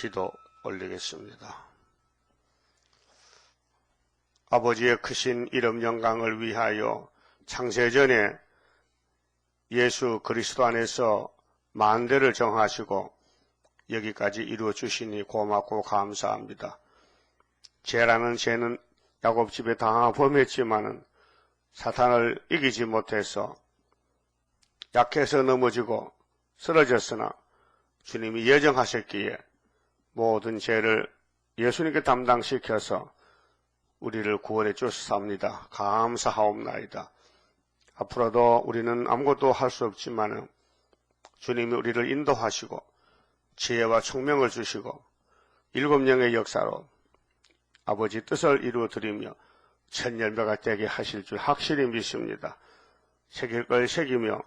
기도 올리겠습니다. 아버지의 크신 이름 영광을 위하여 창세전에 예수 그리스도 안에서 만대를 정하시고 여기까지 이루어 주시니 고맙고 감사합니다. 죄라는 죄는 야곱집에 다 범했지만은 사탄을 이기지 못해서 약해서 넘어지고 쓰러졌으나 주님이 예정하셨기에 모든 죄를 예수님께 담당시켜서 우리를 구원해 주셨사옵니다. 감사하옵나이다. 앞으로도 우리는 아무것도 할 수 없지만 주님이 우리를 인도하시고 지혜와 총명을 주시고 7영의 역사로 아버지 뜻을 이루어드리며 첫 열매가 되게 하실 줄 확실히 믿습니다. 새길 걸 새기며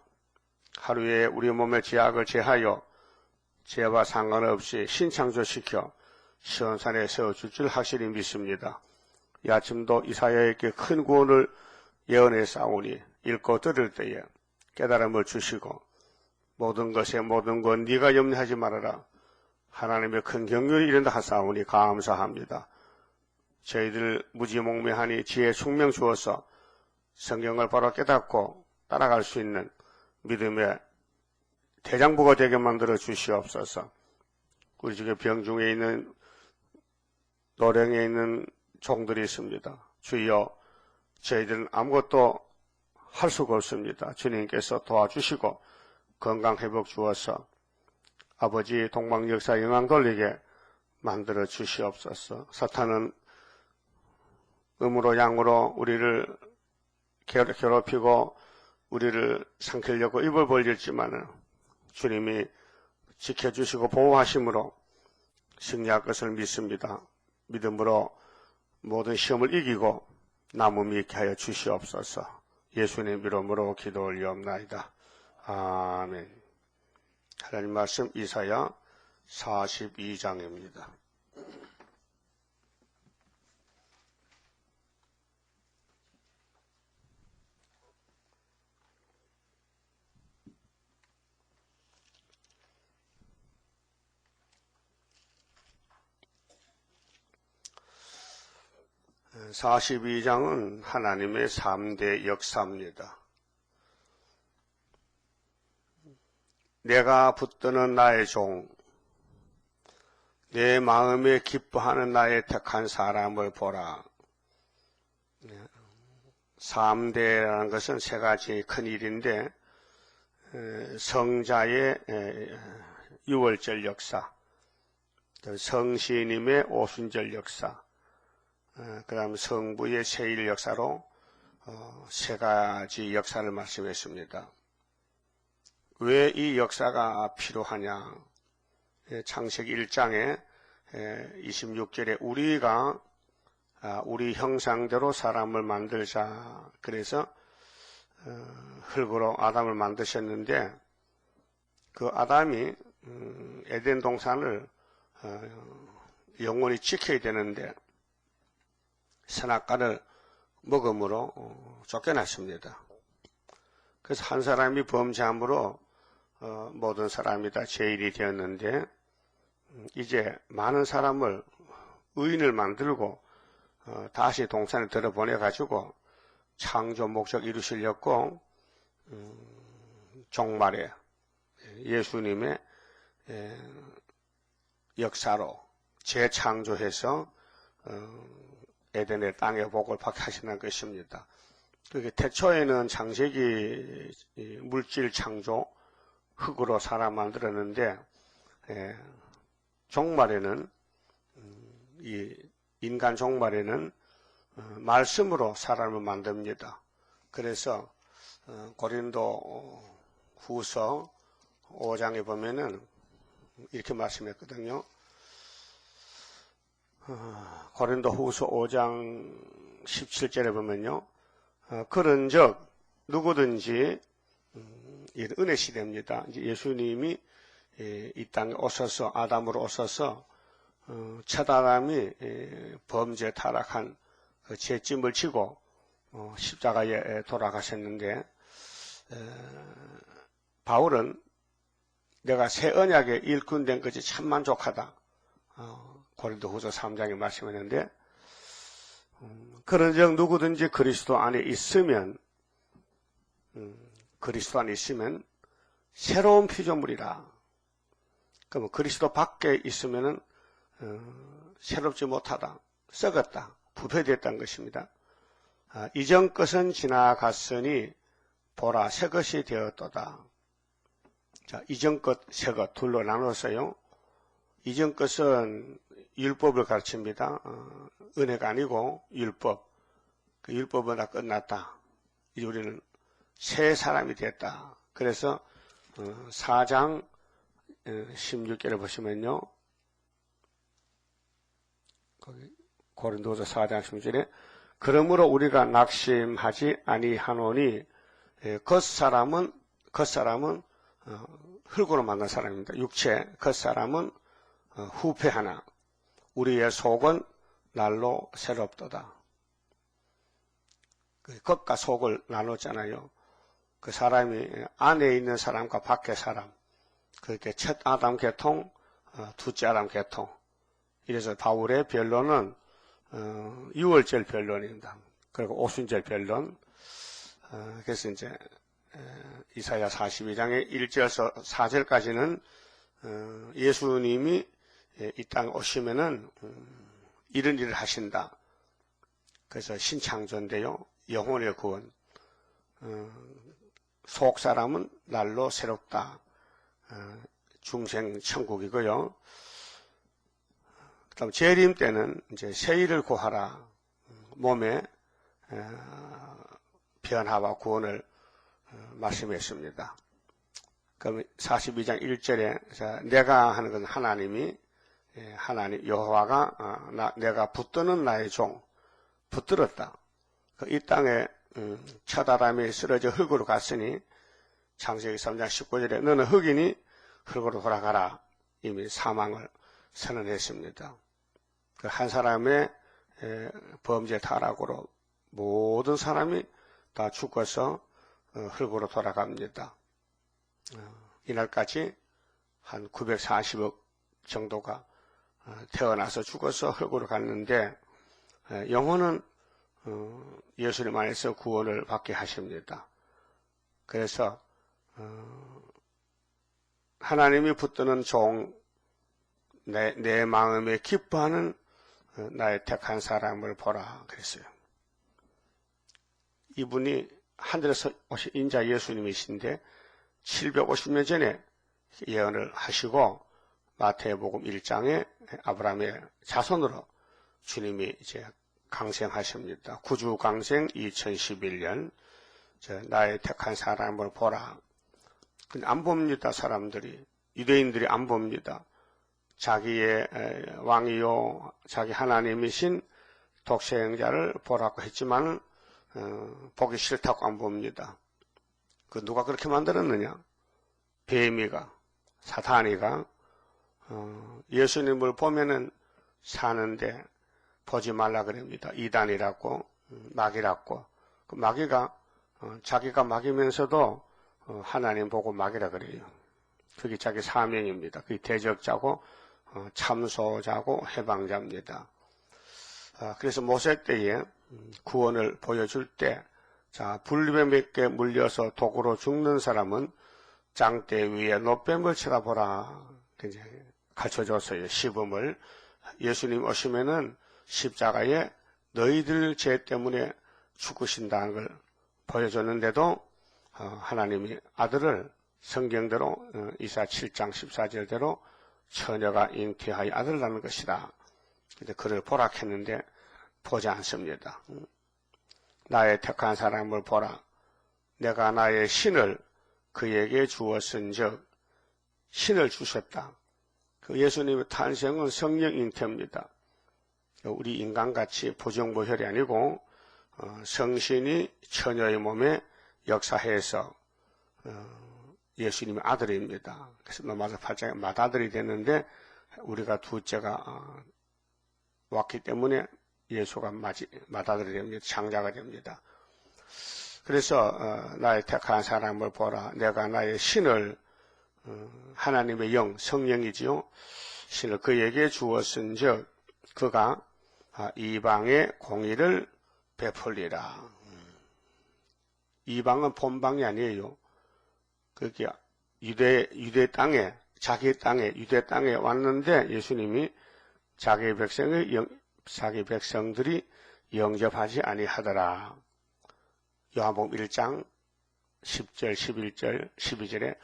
하루에 우리 몸의 죄악을 제하여 죄와 상관없이 신창조시켜 시온산에 세워줄 줄 확실히 믿습니다. 이 아침도 이사야에게 큰 구원을 예언해 싸우니 읽고 들을 때에 깨달음을 주시고 모든 것에 모든 것 네가 염려하지 말아라. 하나님의 큰 경륜이 이른다 하사오니 감사합니다. 저희들 무지몽매하니 지혜 총명 주어서 성경을 바로 깨닫고 따라갈 수 있는 믿음의 대장부가 되게 만들어 주시옵소서. 우리 중에 병중에 있는 노령에 있는 종들이 있습니다. 주여, 저희들은 아무것도 할 수가 없습니다. 주님께서 도와주시고 건강 회복 주어서 아버지 동방 역사 영광 돌리게 만들어 주시옵소서. 사탄은 음으로 양으로 우리를 괴롭히고 우리를 삼키려고 입을 벌렸지만은 주님이 지켜주시고 보호하심으로 승리할 것을 믿습니다. 믿음으로 모든 시험을 이기고 남음이 있게 하여 주시옵소서. 예수님 이름으로 기도 올리옵나이다. 아멘. 하나님 말씀 이사야 42장입니다. (42장은) 하나님의 3대 역사입니다. 내가 붙드는 나의 종, 내 마음에 기뻐하는 나의 택한 사람을 보라. 3대라는 것은 세 가지 큰 일인데 성자의 유월절 역사, 성시님의 오순절 역사, 그 다음 성부의 세일 역사로 세 가지 역사를 말씀했습니다. 왜 이 역사가 필요하냐? 창세기 1장에 26절에 우리가 우리 형상대로 사람을 만들자. 그래서 흙으로 아담을 만드셨는데 그 아담이 에덴 동산을 영원히 지켜야 되는데 선악과를 먹음으로 쫓겨났습니다. 그래서 한 사람이 범죄함으로 모든 사람이 다 죄인이 되었는데 이제 많은 사람을 의인을 만들고 다시 동산에 들어보내가지고 창조 목적 이루시려고 종말에 예수님의 역사로 재창조해서 에덴의 땅의 복을 받게 하시는 것입니다. 그게 태초에는 창세기 물질 창조, 흙으로 사람 만들었는데 종말에는 이 인간 종말에는 말씀으로 사람을 만듭니다. 그래서 고린도 후서 5장에 보면은 이렇게 말씀했거든요. 고린도 후서 5장 17절에 보면요. 그런즉 누구든지 은혜 시대입니다. 이제 예수님이 이 땅에 오셔서 아담으로 오셔서 첫 아담이 범죄 타락한 죄짐을 지고 십자가에 돌아가셨는데 바울은 내가 새 언약의 일꾼 된 것이 참 만족하다. 고린도후서 3장에 말씀했는데 그런즉 누구든지 그리스도 안에 있으면 새로운 피조물이라. 그러면 그리스도 밖에 있으면은 새롭지 못하다, 썩었다, 부패됐다는 것입니다. 이전 것은 지나갔으니 보라 새 것이 되었도다. 자, 이전 것, 새 것 둘로 나눴어요. 이전 것은 율법을 가르칩니다. 은혜가 아니고 율법. 그 율법은 다 끝났다. 이제 우리는 새 사람이 됐다. 그래서 4장 16절을 보시면요. 거기 고린도서 4장 16절에 그러므로 우리가 낙심하지 아니하노니 겉사람은 흙으로 만난 사람입니다. 육체 겉사람은 후패하나 우리의 속은 날로 새롭도다. 겉과 속을 나눴잖아요. 그 사람이 안에 있는 사람과 밖의 사람, 그렇게 첫 아담 계통, 둘째 아담 계통. 이래서 바울의 변론은 6월절 변론입니다. 그리고 오순절 변론. 그래서 이제 이사야 42장의 1절에서 4절까지는 예수님이 이 땅에 오시면은 이런 일을 하신다. 그래서 신창조인데요. 영혼의 구원. 속 사람은 날로 새롭다. 중생 천국이고요. 그다음 재림 때는 이제 세일을 구하라. 몸의 변화와 구원을 말씀했습니다. 그럼 42장 1절에 내가 하는 건 하나님 여호와가 내가 붙드는 나의 종 붙들었다. 이 땅에 첫 아담이 쓰러져 흙으로 갔으니 창세기 3장 19절에 너는 흙이니 흙으로 돌아가라. 이미 사망을 선언했습니다. 그 한 사람의 범죄 타락으로 모든 사람이 다 죽어서 흙으로 돌아갑니다. 이날까지 한 940억 정도가 태어나서 죽어서 흙으로 갔는데 영혼은 예수님 안에서 구원을 받게 하십니다. 그래서 하나님이 붙드는 종, 내 마음에 기뻐하는 나의 택한 사람을 보라 그랬어요. 이분이 하늘에서 오신 인자 예수님이신데 750년 전에 예언을 하시고 마태복음 1장에 아브라함의 자손으로 주님이 이제 강생하십니다. 구주 강생 2011년 나의 택한 사람을 보라. 근데 안 봅니다. 사람들이. 유대인들이 안 봅니다. 자기의 왕이요 자기 하나님이신 독생자를 보라고 했지만 보기 싫다고 안 봅니다. 그 누가 그렇게 만들었느냐? 뱀이가, 사탄이가 예수님을 보면은 사는데 보지 말라 그럽니다. 이단이라고, 마귀라고. 그 마귀가 자기가 마귀면서도 하나님 보고 마귀라 그래요. 그게 자기 사명입니다. 그게 대적자고 참소자고 해방자입니다. 그래서 모세 때에 구원을 보여줄 때, 자, 불뱀에게 물려서 독으로 죽는 사람은 장대 위에 노뱀을 쳐다보라. 가르쳐줬어요. 시범을. 예수님 오시면은 십자가에 너희들 죄 때문에 죽으신다는 걸 보여줬는데도 하나님이 아들을 성경대로 이사 7장 14절대로 처녀가 잉태하여 아들을 낳는 것이다. 근데 그를 보라 했는데 보지 않습니다. 나의 택한 사람을 보라. 내가 나의 신을 그에게 주었은즉 신을 주셨다. 그 예수님의 탄생은 성령 잉태입니다. 우리 인간같이 부정부혈이 아니고 성신이 처녀의 몸에 역사해서 예수님의 아들입니다. 그래서 로마서 8장에 맏아들이 됐는데 우리가 둘째가 왔기 때문에 예수가 맏아들이 됩니다. 장자가 됩니다. 그래서 나의 택한 사람을 보라. 내가 나의 신을 하나님의 영, 성령이지요. 신을 그에게 주었은즉 그가 이방의 공의를 베풀리라. 이방은 본방이 아니에요. 그게 유대 땅에, 자기 땅에, 유대 땅에 왔는데 예수님이 자기 백성들이 영접하지 아니하더라. 요한복음 1장 10절, 11절, 12절에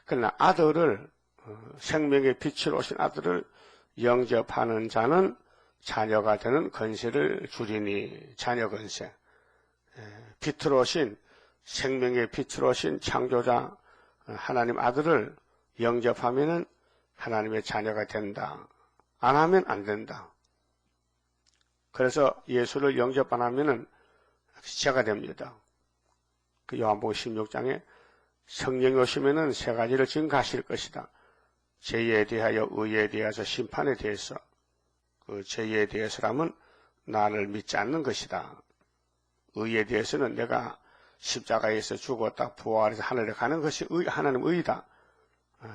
그러나 아들을 생명의 빛으로 오신 아들을 영접하는 자는 자녀가 되는 권세를 주리니. 자녀 권세. 빛으로 오신 생명의 빛으로 오신 창조자 하나님 아들을 영접하면은 하나님의 자녀가 된다. 안 하면 안 된다. 그래서 예수를 영접 안 하면은 시체가 됩니다. 그 요한복음 16장에 성령이 오시면은 세 가지를 증가하실 것이다. 죄에 대하여, 의에 대해서, 심판에 대해서. 그 죄에 대해서라면 나를 믿지 않는 것이다. 의에 대해서는 내가 십자가에서 죽었다 부활해서 하늘에 가는 것이 하나님 의이다.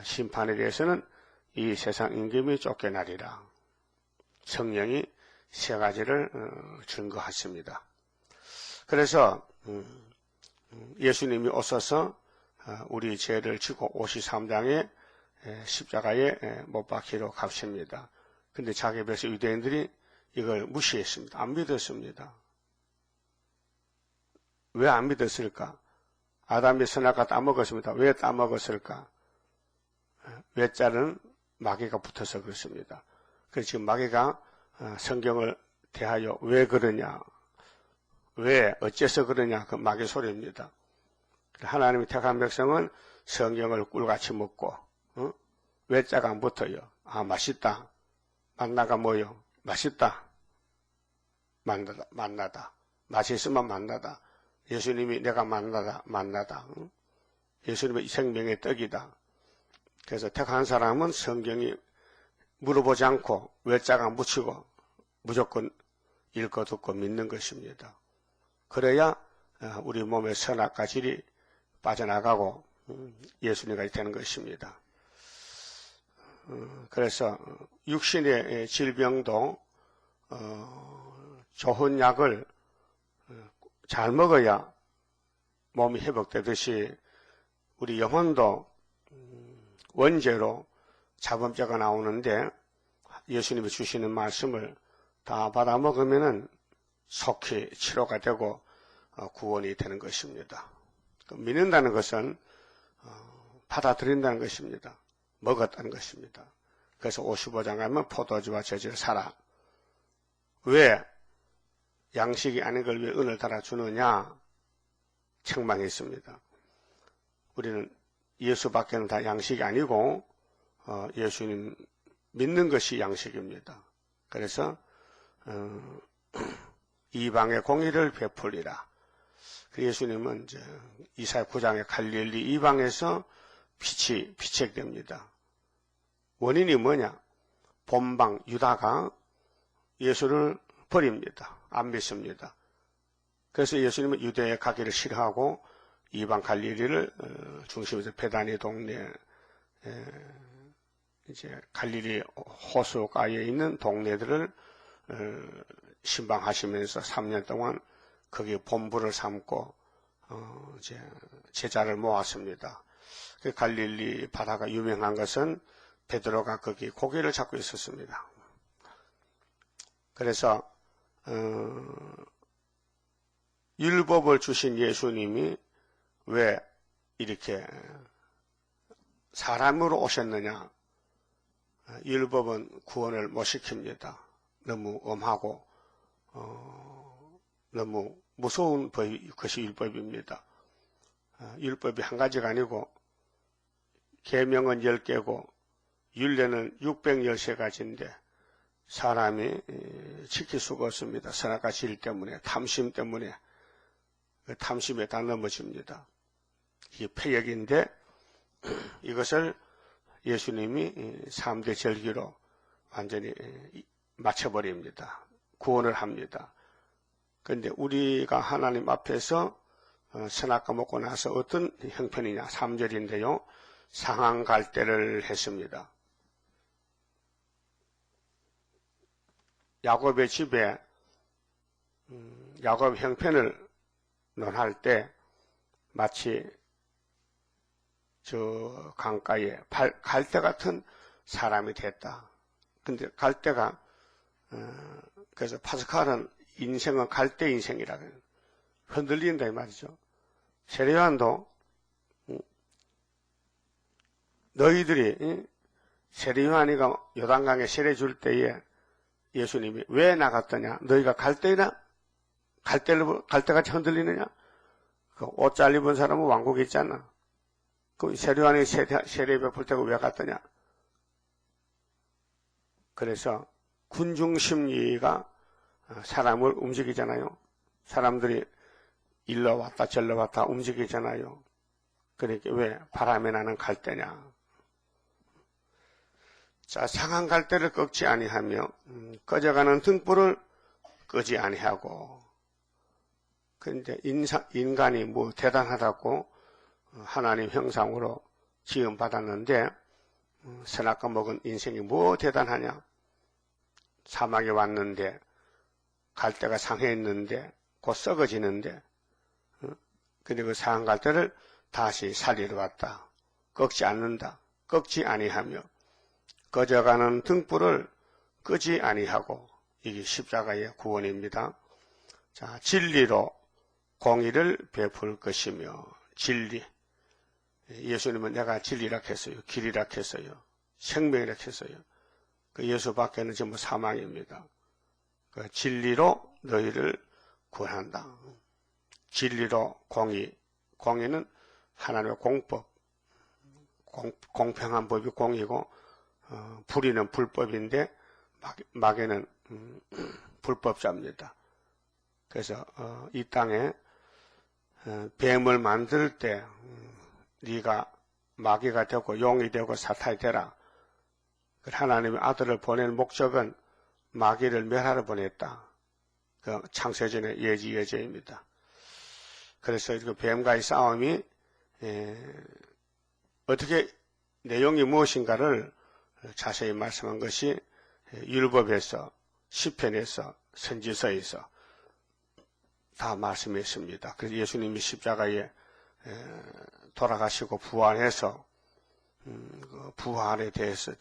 심판에 대해서는 이 세상 임금이 쫓겨나리라. 성령이 세 가지를 증거하십니다. 그래서 예수님이 오셔서 우리 죄를 지고 53장에 십자가에 못 박히러 가십니다. 근데 자기 백성 유대인들이 이걸 무시했습니다. 안 믿었습니다. 왜 안 믿었을까? 아담이 선악과 따먹었습니다. 왜 따먹었을까? 외자는 마귀가 붙어서 그렇습니다. 그래서 지금 마귀가 성경을 대하여 왜 그러냐, 왜 어째서 그러냐, 그 마귀 소리입니다. 하나님이 택한 백성은 성경을 꿀같이 먹고 외자가 안 붙어요. 맛있다. 만나가 뭐요? 맛있다. 만나다. 맛있으면 만나다. 예수님이 내가 만나다. 예수님의 생명의 떡이다. 그래서 택한 사람은 성경이 물어보지 않고 외자가 안 붙이고 무조건 읽고 듣고 믿는 것입니다. 그래야 우리 몸의 선악과 질이 빠져나가고 예수님이 되는 것입니다. 그래서 육신의 질병도 좋은 약을 잘 먹어야 몸이 회복되듯이 우리 영혼도 원죄로 자범죄가 나오는데 예수님이 주시는 말씀을 다 받아 먹으면은 속히 치료가 되고 구원이 되는 것입니다. 믿는다는 것은 받아들인다는 것입니다. 먹었다는 것입니다. 그래서 55장 가면 포도주와 저주를 사라. 왜 양식이 아닌 걸 왜 은을 달아주느냐? 책망했습니다. 우리는 예수밖에는 다 양식이 아니고 예수님 믿는 것이 양식입니다. 그래서 이방의 공의를 베풀리라. 예수님은 이제 이사야 9장의 갈릴리 이방에서 빛이 비책됩니다. 원인이 뭐냐? 본방 유다가 예수를 버립니다. 안 믿습니다. 그래서 예수님은 유대에 가기를 싫어하고 이방 갈릴리를 중심에서 베다니 동네, 이제 갈릴리 호수가에 있는 동네들을 신방하시면서 3년 동안 거기에 본부를 삼고 이제 제자를 모았습니다. 그 갈릴리 바다가 유명한 것은 베드로가 거기 고기를 잡고 있었습니다. 그래서 율법을 주신 예수님이 왜 이렇게 사람으로 오셨느냐? 율법은 구원을 못 시킵니다. 너무 엄하고 너무 무서운 것이 율법입니다. 율법이 한 가지가 아니고 계명은 10개고 율례는 613가지인데 사람이 지킬 수가 없습니다. 선악과 질 때문에, 탐심 때문에 그 탐심에 다 넘어집니다. 이게 폐역인데 이것을 예수님이 3대 절기로 완전히 맞춰버립니다. 구원을 합니다. 그런데 우리가 하나님 앞에서 선악과 먹고 나서 어떤 형편이냐? 3절인데요. 상한 갈대를 했습니다. 야곱의 집에 야곱 형편을 논할 때 마치 저 강가에 갈대 같은 사람이 됐다. 근데 갈대가 그래서 파스칼은 인생은 갈대 인생이라 그래요. 흔들린다 이 말이죠. 세례요한도 너희들이 세례요한이가 요단강에 세례 줄 때에 예수님이 왜 나갔더냐? 너희가 갈대가 갈대같이 흔들리느냐? 그 옷 잘 입은 사람은 왕국에 있잖아. 그 세례요한이 세례 베풀 때가 왜 갔더냐? 그래서 군중심리가 사람을 움직이잖아요. 사람들이 일러 왔다 절러 왔다 움직이잖아요. 그러니까 왜 바람에 나는 갈대냐? 자, 상한 갈대를 꺾지 아니하며 꺼져가는 등불을 끄지 아니하고. 그런데 인간이 뭐 대단하다고 하나님 형상으로 지음받았는데 선악과 먹은 인생이 뭐 대단하냐? 사막에 왔는데 갈대가 상해있는데 곧 썩어지는데 근데 그 상한 갈대를 다시 살리러 왔다. 꺾지 않는다. 꺾지 아니하며 꺼져가는 등불을 끄지 아니하고. 이게 십자가의 구원입니다. 자, 진리로 공의를 베풀 것이며. 진리. 예수님은 내가 진리라 했어요. 길이라 했어요. 생명이라 했어요. 그 예수 밖에는 전부 사망입니다. 그 진리로 너희를 구원한다. 진리로 공의. 공의는 하나님의 공법. 공평한 법이 공의고 불의는 불법인데 마귀는 불법자입니다. 그래서 이 땅에 뱀을 만들 때 네가 마귀가 되고 용이 되고 사탄이 되라. 하나님의 아들을 보낼 목적은 마귀를 멸하러 보냈다. 그 창세전의 예지예제입니다. 그래서 그 뱀과의 싸움이 어떻게 내용이 무엇인가를 자세히 말씀한 것이 율법에서 시편에서 선지서에서 다 말씀했습니다. 그래서 예수님이 십자가에 돌아가시고 부활해서 그 부활에 대해서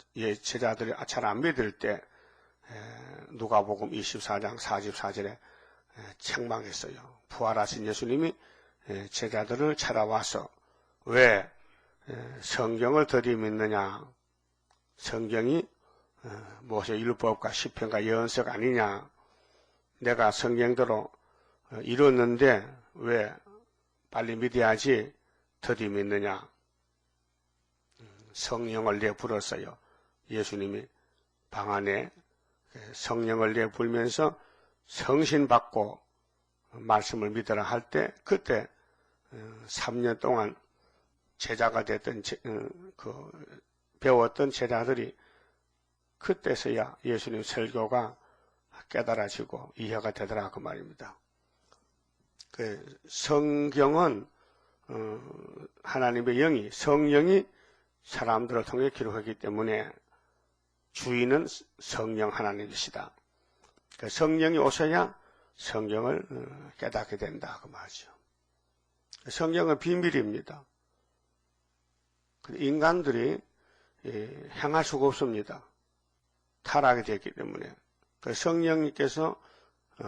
제자들이 잘 안 믿을 때 누가복음 24장 44절에 책망했어요. 부활하신 예수님이 제자들을 찾아와서 왜 성경을 더디 믿느냐? 성경이 모세 율법과 시편과 예언서가 아니냐? 내가 성경대로 이뤘는데 왜 빨리 믿어야지 더디 믿느냐? 성령을 내불었어요. 예수님이 방 안에 성령을 내불면서 성신 받고 말씀을 믿으라 할 때 그때 3년 동안 제자가 됐던 배웠던 제자들이 그때서야 예수님 설교가 깨달아지고 이해가 되더라 그 말입니다. 그 성경은 하나님의 영이 성령이 사람들을 통해 기록하기 때문에 주인은 성령 하나님이시다. 그 성령이 오셔야 성경을 깨닫게 된다 그 말이죠. 성경은 비밀입니다. 인간들이 행할 수가 없습니다. 타락이 되기 때문에 그 성령님께서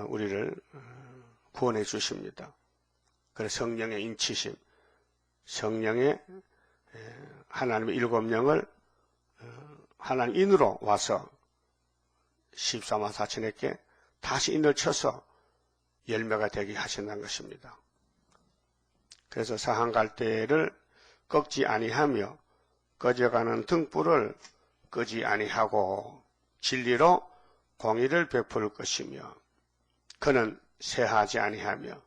우리를 구원해 주십니다. 그래서 성령의 인치심, 성령의 하나님의 일곱 영을 하나님 인으로 와서 14만 4천에게 다시 인을 쳐서 열매가 되게 하신다는 것입니다. 그래서 사한 갈대를 꺾지 아니하며 꺼져가는 등불을 끄지 아니하고 진리로 공의를 베풀 것이며 그는 쇠하지 아니하며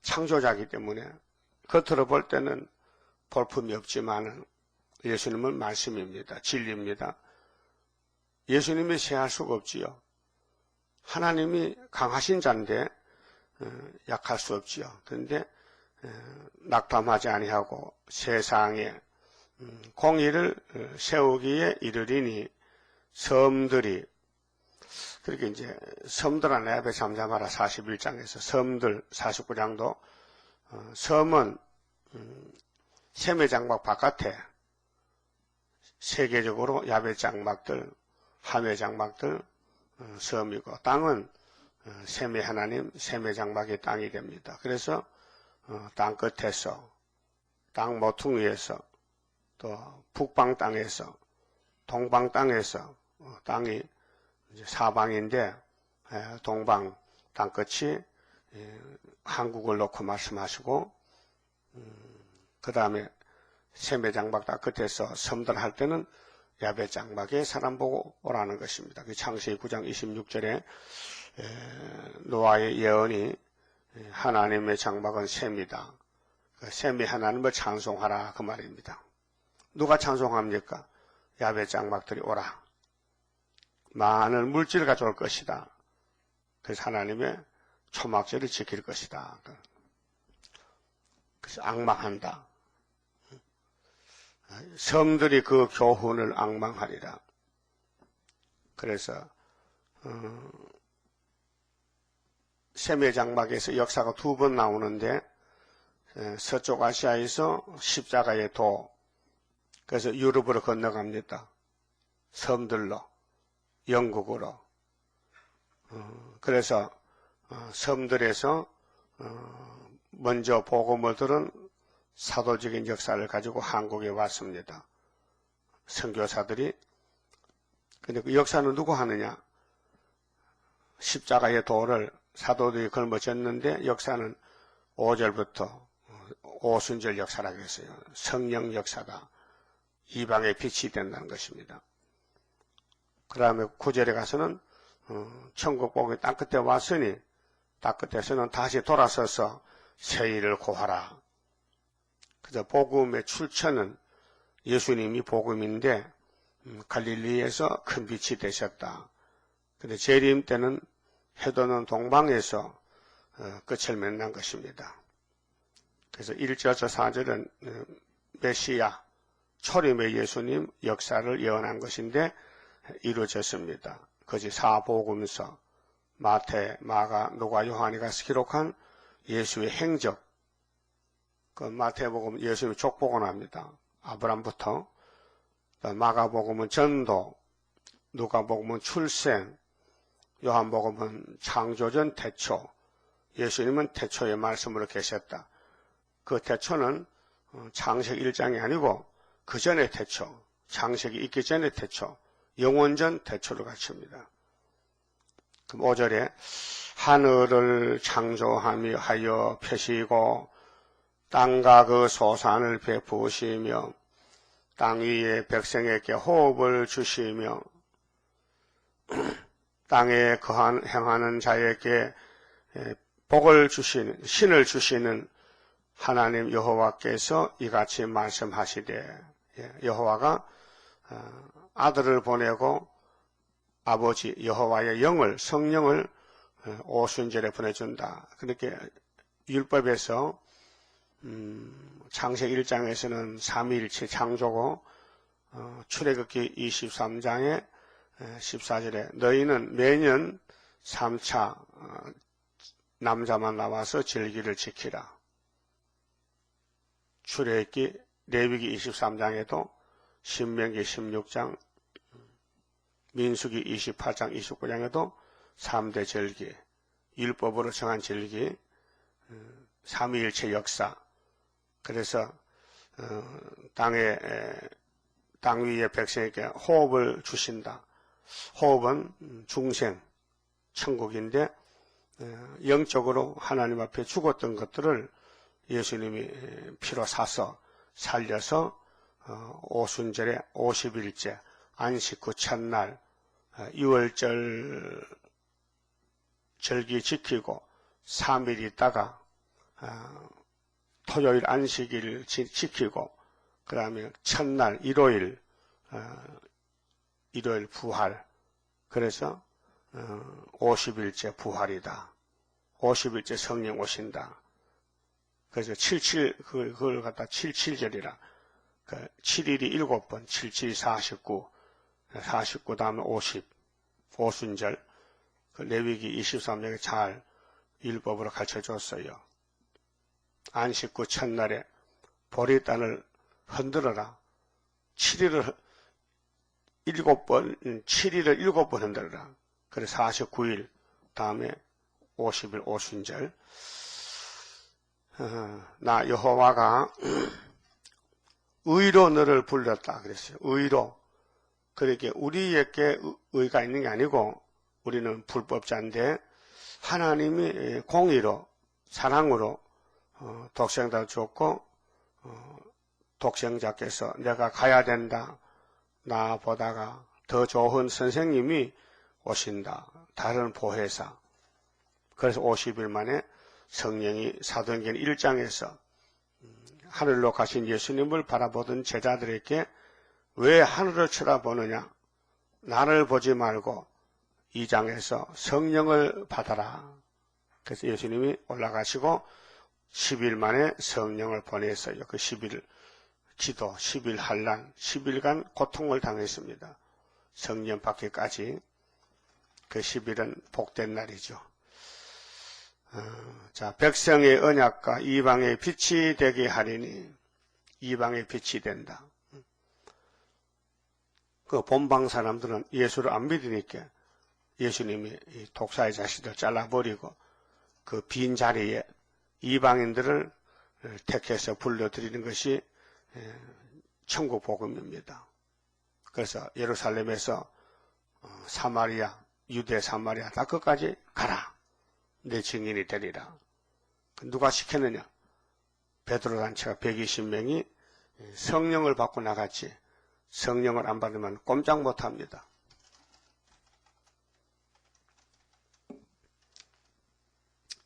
창조자이기 때문에 겉으로 볼 때는 볼품이 없지만 예수님은 말씀입니다. 진리입니다. 예수님이 쇠할 수가 없지요. 하나님이 강하신 자인데 약할 수 없지요. 그런데 낙담하지 아니하고 세상에 공의를 세우기에 이르리니 섬들이 그렇게 이제 섬들아 내 앞에 잠잠하라 41장에서 섬들 49장도 섬은 셈의 장막 바깥에 세계적으로 야베 장막들, 하메 장막들 섬이고 땅은 셈의 하나님, 셈의 장막의 땅이 됩니다. 그래서 땅 끝에서, 땅 모퉁이에서, 또 북방 땅에서, 동방 땅에서 땅이 이제 사방인데 동방 땅끝이 한국을 놓고 말씀하시고 그 다음에 셈의 장막 땅 끝에서 섬들 할 때는 야베 장막에 사람 보고 오라는 것입니다. 그 창세기 9장 26절에 노아의 예언이 하나님의 장막은 셈이다. 셈이 하나님을 찬송하라 그 말입니다. 누가 찬송합니까? 야베 장막들이 오라. 많은 물질을 가져올 것이다. 그래서 하나님의 초막절을 지킬 것이다. 그래서 앙망한다. 섬들이 그 교훈을 앙망하리라. 그래서 셈의 장막에서 역사가 2번 나오는데 서쪽 아시아에서 십자가의 도, 그래서 유럽으로 건너갑니다. 섬들로, 영국으로. 그래서 섬들에서 먼저 복음을 들은 사도적인 역사를 가지고 한국에 왔습니다. 선교사들이. 근데 그 역사는 누구 하느냐? 십자가의 도를 사도들이 걸머졌는데 역사는 5절부터 오순절 역사라고 했어요. 성령 역사다. 이방의 빛이 된다는 것입니다. 그 다음에 9절에 가서는 천국 복음이 땅끝에 왔으니 땅끝에서는 다시 돌아서서 새 일을 고하라. 그래서 복음의 출처는 예수님이 복음인데 갈릴리에서 큰 빛이 되셨다. 근데 재림 때는 해도는 동방에서 끝을 맺는 것입니다. 그래서 1절에서 4절은 메시아, 초림의 예수님 역사를 예언한 것인데 이루어졌습니다. 그것이 사복음서, 마태, 마가, 누가, 요한이 가서 기록한 예수의 행적, 그 마태복음 예수님의 족보고 합니다. 아브람부터. 마가복음은 전도, 누가복음은 출생, 요한복음은 창조전 태초, 예수님은 태초의 말씀으로 계셨다. 그 태초는 창세기 1장이 아니고 그 전의 태초, 창세기 있기 전의 태초, 영원전 태초를 갖춥니다. 그럼 5절에 하늘을 창조하며 하여 펴시고 땅과 그 소산을 베푸시며 땅 위에 백성에게 호흡을 주시며 땅에 행하는 자에게 복을 주시는, 신을 주시는 하나님 여호와께서 이같이 말씀하시되, 여호와가 아들을 보내고 아버지 여호와의 영을, 성령을 오순절에 보내준다. 그렇게 율법에서 창세기 1장에서는 삼위일체 창조고 출애굽기 23장에 14절에 너희는 매년 3차 남자만 나와서 절기를 지키라. 출애굽기 레위기 23장에도 신명기 16장, 민수기 28장, 29장에도 3대 절기, 율법으로 정한 절기, 삼위일체 역사. 그래서 땅 위의 백성에게 호흡을 주신다. 호흡은 중생, 천국인데 영적으로 하나님 앞에 죽었던 것들을 예수님이 피로 사서 살려서 오순절에 50일째 안식 후 첫날 6월절 절기 지키고 3일 있다가 토요일 안식일 지키고 그 다음에 첫날 일요일 부활. 그래서 50일째 부활이다. 50일째 성령 오신다. 그래서 77 그걸 갖다 77절이라. 7일이 7번, 77, 49, 49 다음에 50. 오순절, 그 레위기 23장에 잘 율법으로 가르쳐줬어요. 안식 후 첫날에 보리 단을 흔들어라. 7일을 7번 흔들어라. 그래서 49일 다음에 50일 오순절. 나 여호와가 의로 너를 불렀다 그랬어요. 의로. 그렇게 우리에게 의가 있는 게 아니고 우리는 불법자인데 하나님이 공의로 사랑으로 독생자를 줬고 독생자께서 내가 가야 된다. 나보다가 더 좋은 선생님이 오신다. 다른 보혜사. 그래서 50일 만에 성령이 사도행전 1장에서 하늘로 가신 예수님을 바라보던 제자들에게 왜 하늘을 쳐다보느냐? 나를 보지 말고 2장에서 성령을 받아라. 그래서 예수님이 올라가시고 10일 만에 성령을 보냈어요. 그 10일 기도, 10일 환난, 10일간 고통을 당했습니다. 성령 받기까지. 그 10일은 복된 날이죠. 자, 백성의 언약과 이방의 빛이 되게 하리니 이방의 빛이 된다. 그 본방 사람들은 예수를 안 믿으니까 예수님이 독사의 자식들 잘라버리고 그 빈 자리에 이방인들을 택해서 불러들이는 것이 천국 복음입니다. 그래서 예루살렘에서 사마리아, 유대 사마리아 다 끝까지 가라. 내 증인이 되리라. 누가 시켰느냐? 베드로 단체가 120명이 성령을 받고 나갔지. 성령을 안 받으면 꼼짝 못합니다.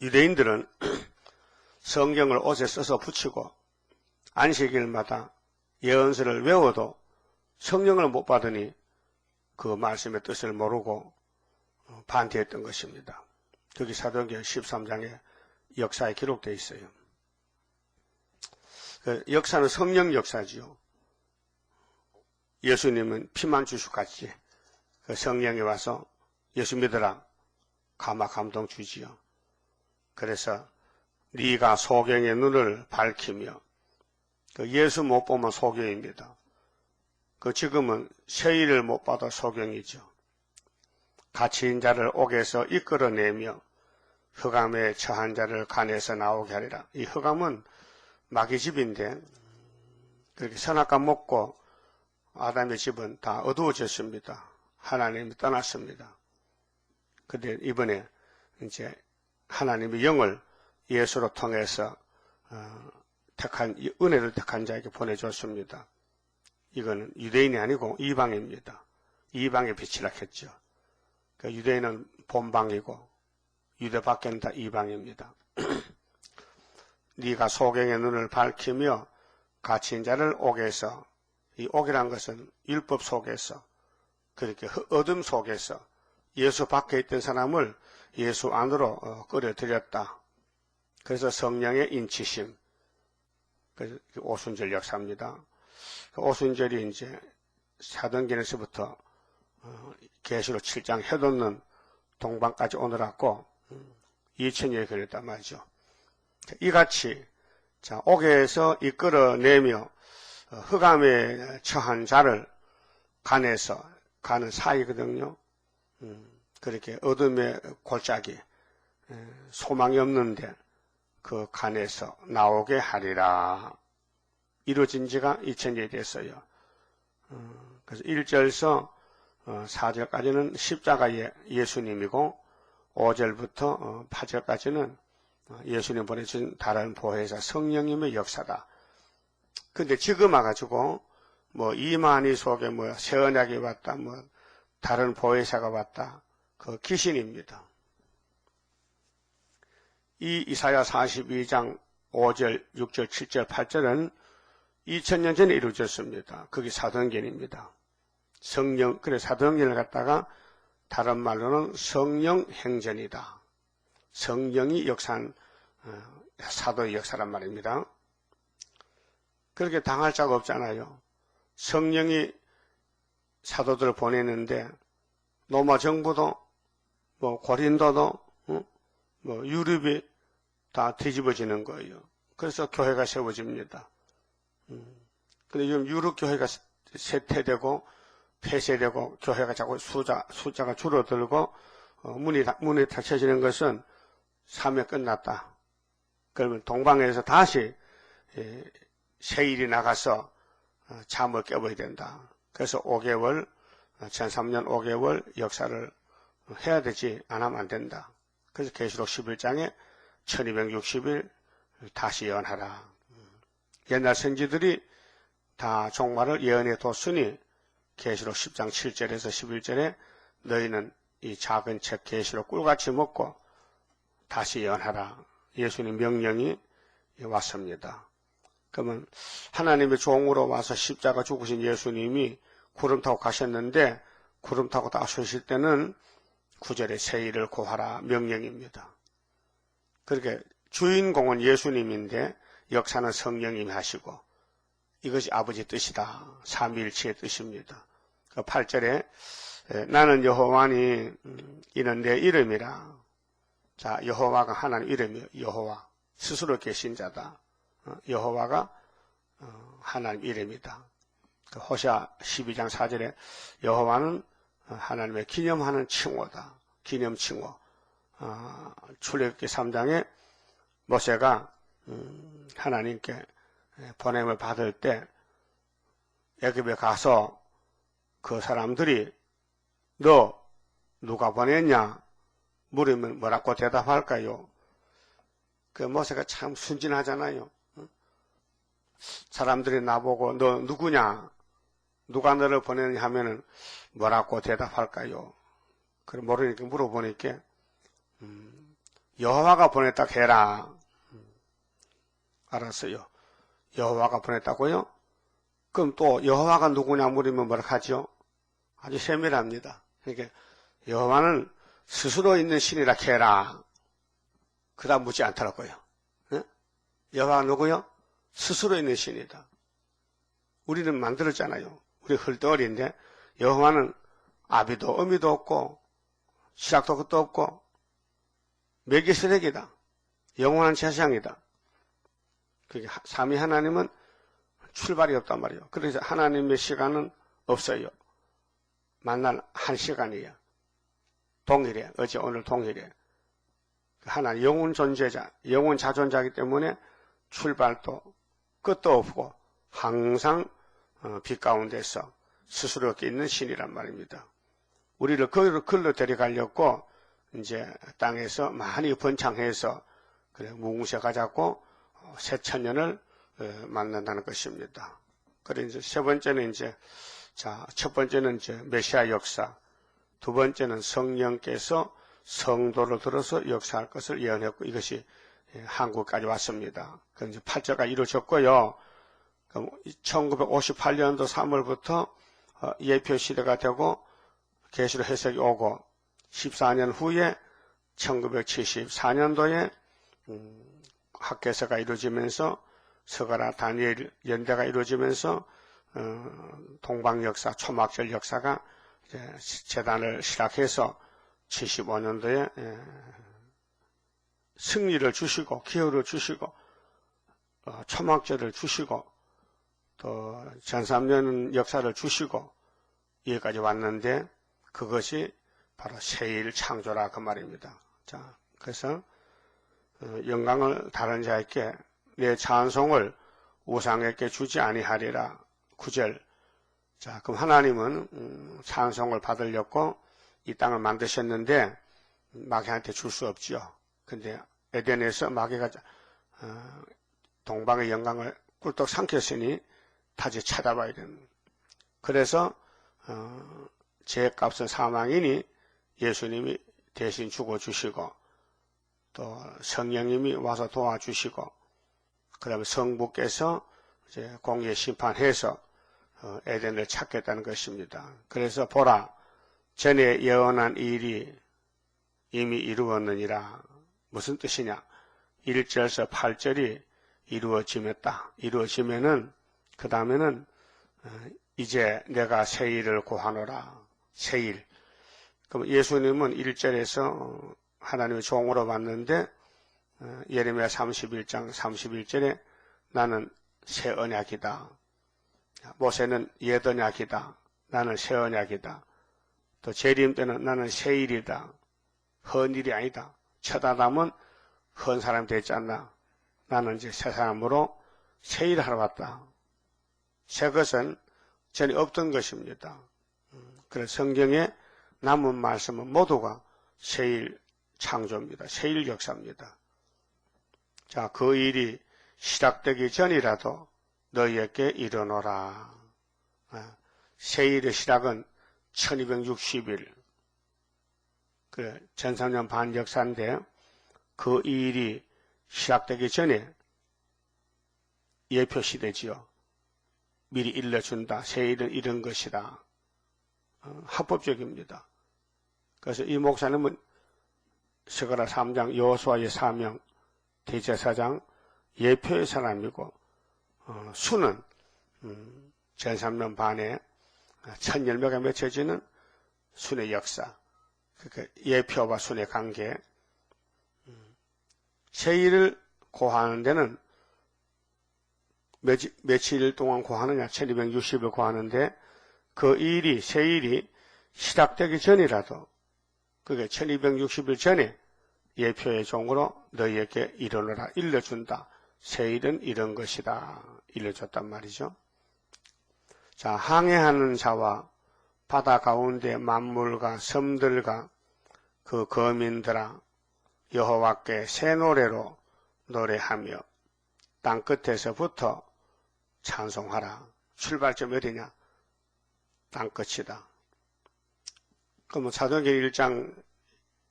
유대인들은 성경을 옷에 써서 붙이고 안식일마다 예언서를 외워도 성령을 못 받으니 그 말씀의 뜻을 모르고 반대했던 것입니다. 여기 사도행전 13장에 역사에 기록되어 있어요. 그 역사는 성령 역사지요. 예수님은 피만 주시같이 그 성령이 와서 예수 믿으라 감화 감동 주지요. 그래서 네가 소경의 눈을 밝히며 그 예수 못 보면 소경입니다. 그 지금은 세일을 못 받아 소경이죠. 갇힌 자를 옥에서 이끌어내며 흑암에 처한 자를 간에서 나오게 하리라. 이 흑암은 마귀 집인데 그렇게 선악과 먹고 아담의 집은 다 어두워졌습니다. 하나님이 떠났습니다. 그런데 이번에 이제 하나님의 영을 예수로 통해서 은혜를 택한 자에게 보내줬습니다. 이거는 유대인이 아니고 이방입니다. 이방의 빛이라 했죠. 그러니까 유대인은 본방이고 유대 밖에는 다 이방입니다. 네가 소경의 눈을 밝히며 갇힌 자를 옥에서, 이 옥이란 것은 율법 속에서, 그렇게 어둠 속에서 예수 밖에 있던 사람을 예수 안으로 끌어들였다. 그래서 성령의 인치심, 그래서 오순절 역사입니다. 오순절이 이제 사도행전에서부터 계시록 7장 해돋는 동방까지 오느라고 2000년이 걸렸단 말이죠. 이같이 자, 옥에서 이끌어내며 흑암에 처한 자를 간에서, 간은 사이거든요. 그렇게 어둠의 골짜기, 소망이 없는데 그 간에서 나오게 하리라. 이루어진 지가 2000년이 됐어요. 그래서 1절서 4절까지는 십자가의 예수님이고 5절부터 8절까지는 예수님 보내신 다른 보혜사 성령님의 역사다. 근데 지금 와가지고 뭐 이만희 속에 뭐 새언약이 왔다, 뭐 다른 보혜사가 왔다, 그 귀신입니다. 이 이사야 42장 5절, 6절, 7절, 8절은 2000년 전에 이루어졌습니다. 그게 사도행전입니다. 성령, 그래 사도행전을 갖다가 다른 말로는 성령 행전이다. 성령이 역사한 사도의 역사란 말입니다. 그렇게 당할 자가 없잖아요. 성령이 사도들을 보내는데 로마 정부도, 고린도도, 유럽이 다 뒤집어지는 거예요. 그래서 교회가 세워집니다. 근데 지금 유럽 교회가 쇠퇴되고 폐쇄되고 교회가 자꾸 숫자가 줄어들고 문이 닫혀지는 것은 삶이 끝났다. 그러면 동방에서 다시 세일이 나가서 잠을 깨워야 된다. 그래서 5개월, 2003년 5개월 역사를 해야 되지, 안 하면 안 된다. 그래서 계시록 11장에 1260일 다시 예언하라. 옛날 선지들이 다 종말을 예언해 뒀으니 계시록 10장 7절에서 11절에 너희는 이 작은 책 계시록 꿀같이 먹고 다시 예언하라. 예수님 명령이 왔습니다. 그러면 하나님의 종으로 와서 십자가 죽으신 예수님이 구름 타고 가셨는데 구름 타고 나서실 때는 9절에 세일을 고하라 명령입니다. 그렇게 주인공은 예수님인데 역사는 성령님이 하시고 이것이 아버지 뜻이다. 삼위일체의 뜻입니다. 그 8절에 나는 여호와니 이는 내 이름이라. 자, 여호와가 하나님 이름이에요. 여호와. 스스로 계신 자다. 여호와가 하나님 이름이다. 그 호시아 12장 4절에 여호와는 하나님의 기념하는 칭호다. 기념 칭호. 출애굽기 3장에 모세가 하나님께 보냄을 받을 때 애굽에 가서 그 사람들이 너 누가 보냈냐 물으면 뭐라고 대답할까요? 그 모세가 참 순진하잖아요. 사람들이 나보고 너 누구냐? 누가 너를 보냈냐 하면은 뭐라고 대답할까요? 그래 모르니까 물어보니까 여호와가 보냈다 해라. 알았어요. 여호와가 보냈다고요? 그럼 또 여호와가 누구냐 물으면 뭐라 하죠? 아주 세밀합니다. 그러니까 여호와는 스스로 있는 신이라 해라. 그다음 묻지 않더라고요. 네? 여호와가 누구요? 스스로 있는 신이다. 우리는 만들었잖아요. 우리 헐덩어리인데 여호와는 아비도 어미도 없고 시작도 끝도 없고 멜기세덱이다. 영원한 제사장이다. 그게 삼위 하나님은 출발이 없단 말이에요. 그래서 하나님의 시간은 없어요. 만날 한 시간이에요. 동일해. 어제 오늘 동일해. 하나님 영원 존재자, 영원 자존자이기 때문에 출발도 끝도 없고 항상 빛 가운데서 스스로 있는 신이란 말입니다. 우리를 글로 데려가려고 이제 땅에서 많이 번창해서 그래 무궁세 가자고 새 천년을 만난다는 것입니다. 그래 이제 세 번째는 이제 첫 번째는 이제 메시아 역사, 두 번째는 성령께서 성도를 들어서 역사할 것을 예언했고 이것이 한국까지 왔습니다. 그 이제 8절까지 이루어졌고요. 1958년도 3월부터 예표 시대가 되고 계시록 해석이 오고 14년 후에 1974년도에 학개서가 이루어지면서 서가라 다니엘 연대가 이루어지면서 동방 역사, 초막절 역사가 이제 재단을 시작해서 75년도에 승리를 주시고 기회를 주시고 초막절을 주시고 또 전3년 역사를 주시고 여기까지 왔는데 그것이 바로 세일 창조라 그 말입니다. 자, 그래서 영광을 다른 자에게 내 찬송을 우상에게 주지 아니하리라 9절. 자, 그럼 하나님은 찬송을 받으려고 이 땅을 만드셨는데 마귀한테 줄 수 없지요. 근데 에덴에서 마귀가 동방의 영광을 꿀떡 삼켰으니 다시 찾아봐야 되는. 그래서 죄값은 사망이니 예수님이 대신 죽어주시고 또 성령님이 와서 도와주시고 그 다음에 성부께서 이제 공의 심판해서 에덴을 찾겠다는 것입니다. 그래서 보라 전에 예언한 일이 이미 이루었느니라. 무슨 뜻이냐? 1절에서 8절이 이루어지면은 그 다음에는 이제 내가 세일을 고하노라. 세일. 그럼 예수님은 1절에서 하나님의 종으로 왔는데 예레미야 31장 31절에 나는 새 언약이다. 모세는 옛 언약이다. 나는 새 언약이다. 또 재림 때는 나는 새 일이다. 헌 일이 아니다. 첫 아담은 헌 사람 되지 않나. 나는 이제 새 사람으로 새 일을 하러 왔다. 새 것은 전에 없던 것입니다. 그래서 성경에 남은 말씀은 모두가 새 일 창조입니다. 새 일 역사입니다. 자, 그 일이 시작되기 전이라도 너희에게 이르노라. 새 일의 시작은 1260일. 그 전삼년 반 역사인데 그 일이 시작되기 전에 예표시되지요. 미리 일러준다. 새 일은 이런 것이다. 합법적입니다. 그래서 이 목사님은 스가랴 3장 여호수아의 사명 대제사장 예표의 사람이고 수는 전삼년 반에 첫 열매가 맺혀지는 순의 역사, 그러니까 예표와 순의 관계. 새 일을 고하는 데는 며칠 동안 고하느냐, 1260일 고하는데 그 일이, 새 일이 시작되기 전이라도 그게 1260일 전에 예표의 종으로 너희에게 이르노라 일러준다. 새 일은 이런 것이다. 일러줬단 말이죠. 자, 항해하는 자와 바다 가운데 만물과 섬들과 그 거민들아 여호와께 새 노래로 노래하며 땅끝에서부터 찬송하라. 출발점이 어디냐? 땅끝이다. 그러면 사도행전 1장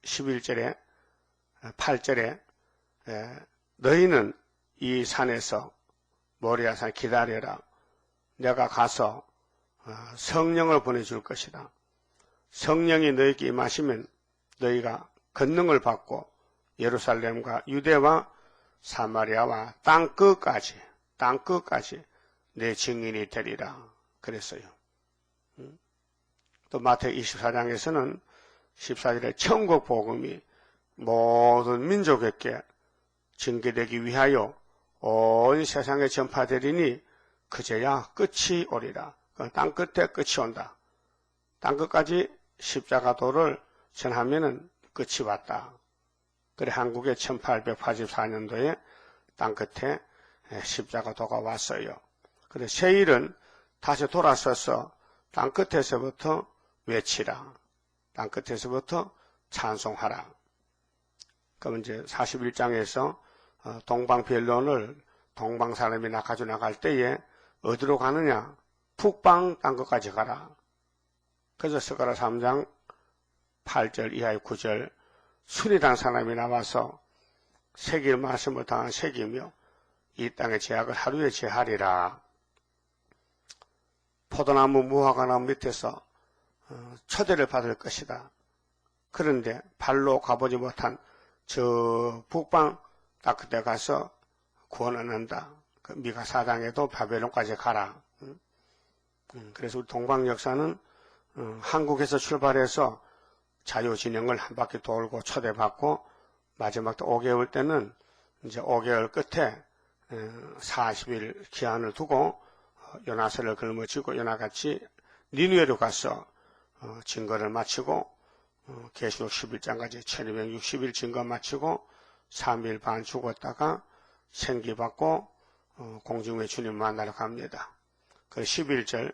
11절에 8절에 너희는 이 산에서 모리아산 기다려라. 내가 가서 성령을 보내줄 것이다. 성령이 너희에게 임하시면 너희가 권능을 받고 예루살렘과 유대와 사마리아와 땅끝까지 내 증인이 되리라. 그랬어요. 또 마태복음 24장에서는 14절에 천국 복음이 모든 민족에게 전개되기 위하여 온 세상에 전파되리니 그제야 끝이 오리라. 땅끝에 끝이 온다. 땅끝까지 십자가도를 전하면은 끝이 왔다. 그래 한국에 1884년도에 땅끝에 십자가도가 왔어요. 그래 새 일은 다시 돌아서서 땅끝에서부터 외치라. 땅끝에서부터 찬송하라. 그럼 이제 41장에서 동방변론을 동방 사람이나 가져나갈 때에 어디로 가느냐? 북방 땅끝까지 가라. 그래서 스가랴 3장 8절 이하의 9절 순이란 사람이 나와서 새길 말씀을 당한 새기며 이 땅의 제약을 하루에 제하리라. 포도나무 무화과나무 밑에서 초대를 받을 것이다. 그런데 발로 가보지 못한 저 북방 땅끝에 가서 구원을 한다. 그 미가 4장에도 바벨론까지 가라. 그래서 우리 동방 역사는 한국에서 출발해서 자유진영을 한 바퀴 돌고 초대받고 마지막 때 5개월 때는 이제 5개월 끝에 40일 기한을 두고 요나서를 걸머쥐고 요나같이 니느웨로 가서 증거를 마치고 계시록 11장까지 1260일 증거 마치고 3일 반 죽었다가 생기받고 공중에 주님 만나러 갑니다. 그 11절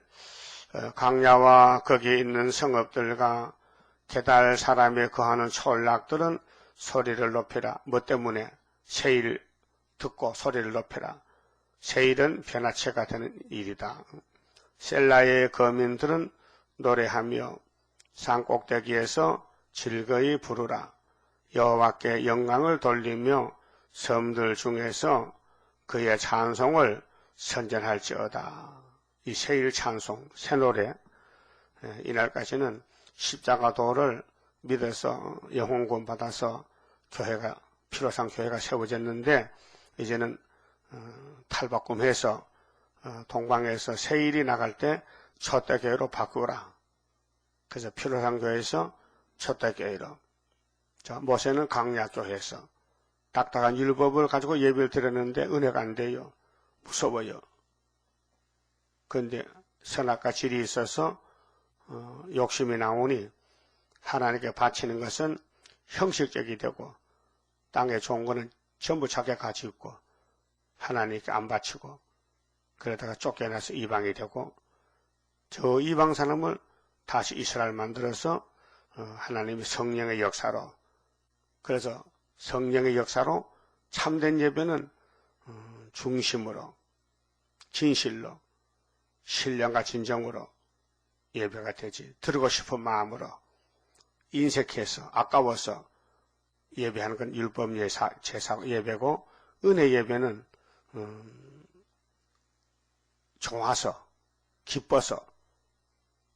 강야와 거기에 있는 성읍들과 게달 사람의 거하는 촌락들은 소리를 높이라. 뭐 때문에? 새일 듣고 소리를 높이라. 새일은 변화체가 되는 일이다. 셀라의 거민들은 노래하며 산꼭대기에서 즐거이 부르라. 여호와께 영광을 돌리며 섬들 중에서 그의 찬송을 선전할지어다. 이 새일 찬송, 새 노래, 이날까지는 십자가도를 믿어서 영혼구원 받아서 교회가 필요상 교회가 세워졌는데 이제는 탈바꿈해서 동방에서 새일이 나갈 때 초대교회로 바꾸라. 그래서 필요상 교회에서 첫째 깨이러. 자, 모세는 강약조해서 딱딱한 율법을 가지고 예배를 드렸는데 은혜가 안 돼요. 무서워요. 그런데 선악과 질이 있어서 욕심이 나오니 하나님께 바치는 것은 형식적이 되고 땅에 좋은 거는 전부 자기가 가지고 있고 하나님께 안 바치고 그러다가 쫓겨나서 이방이 되고 저 이방 사람을 다시 이스라엘 만들어서 하나님의 성령의 역사로 그래서 성령의 역사로 참된 예배는 중심으로 진실로 신령과 진정으로 예배가 되지 드리고 싶은 마음으로 인색해서 아까워서 예배하는 건 율법 제사 예배고 은혜 예배는 좋아서 기뻐서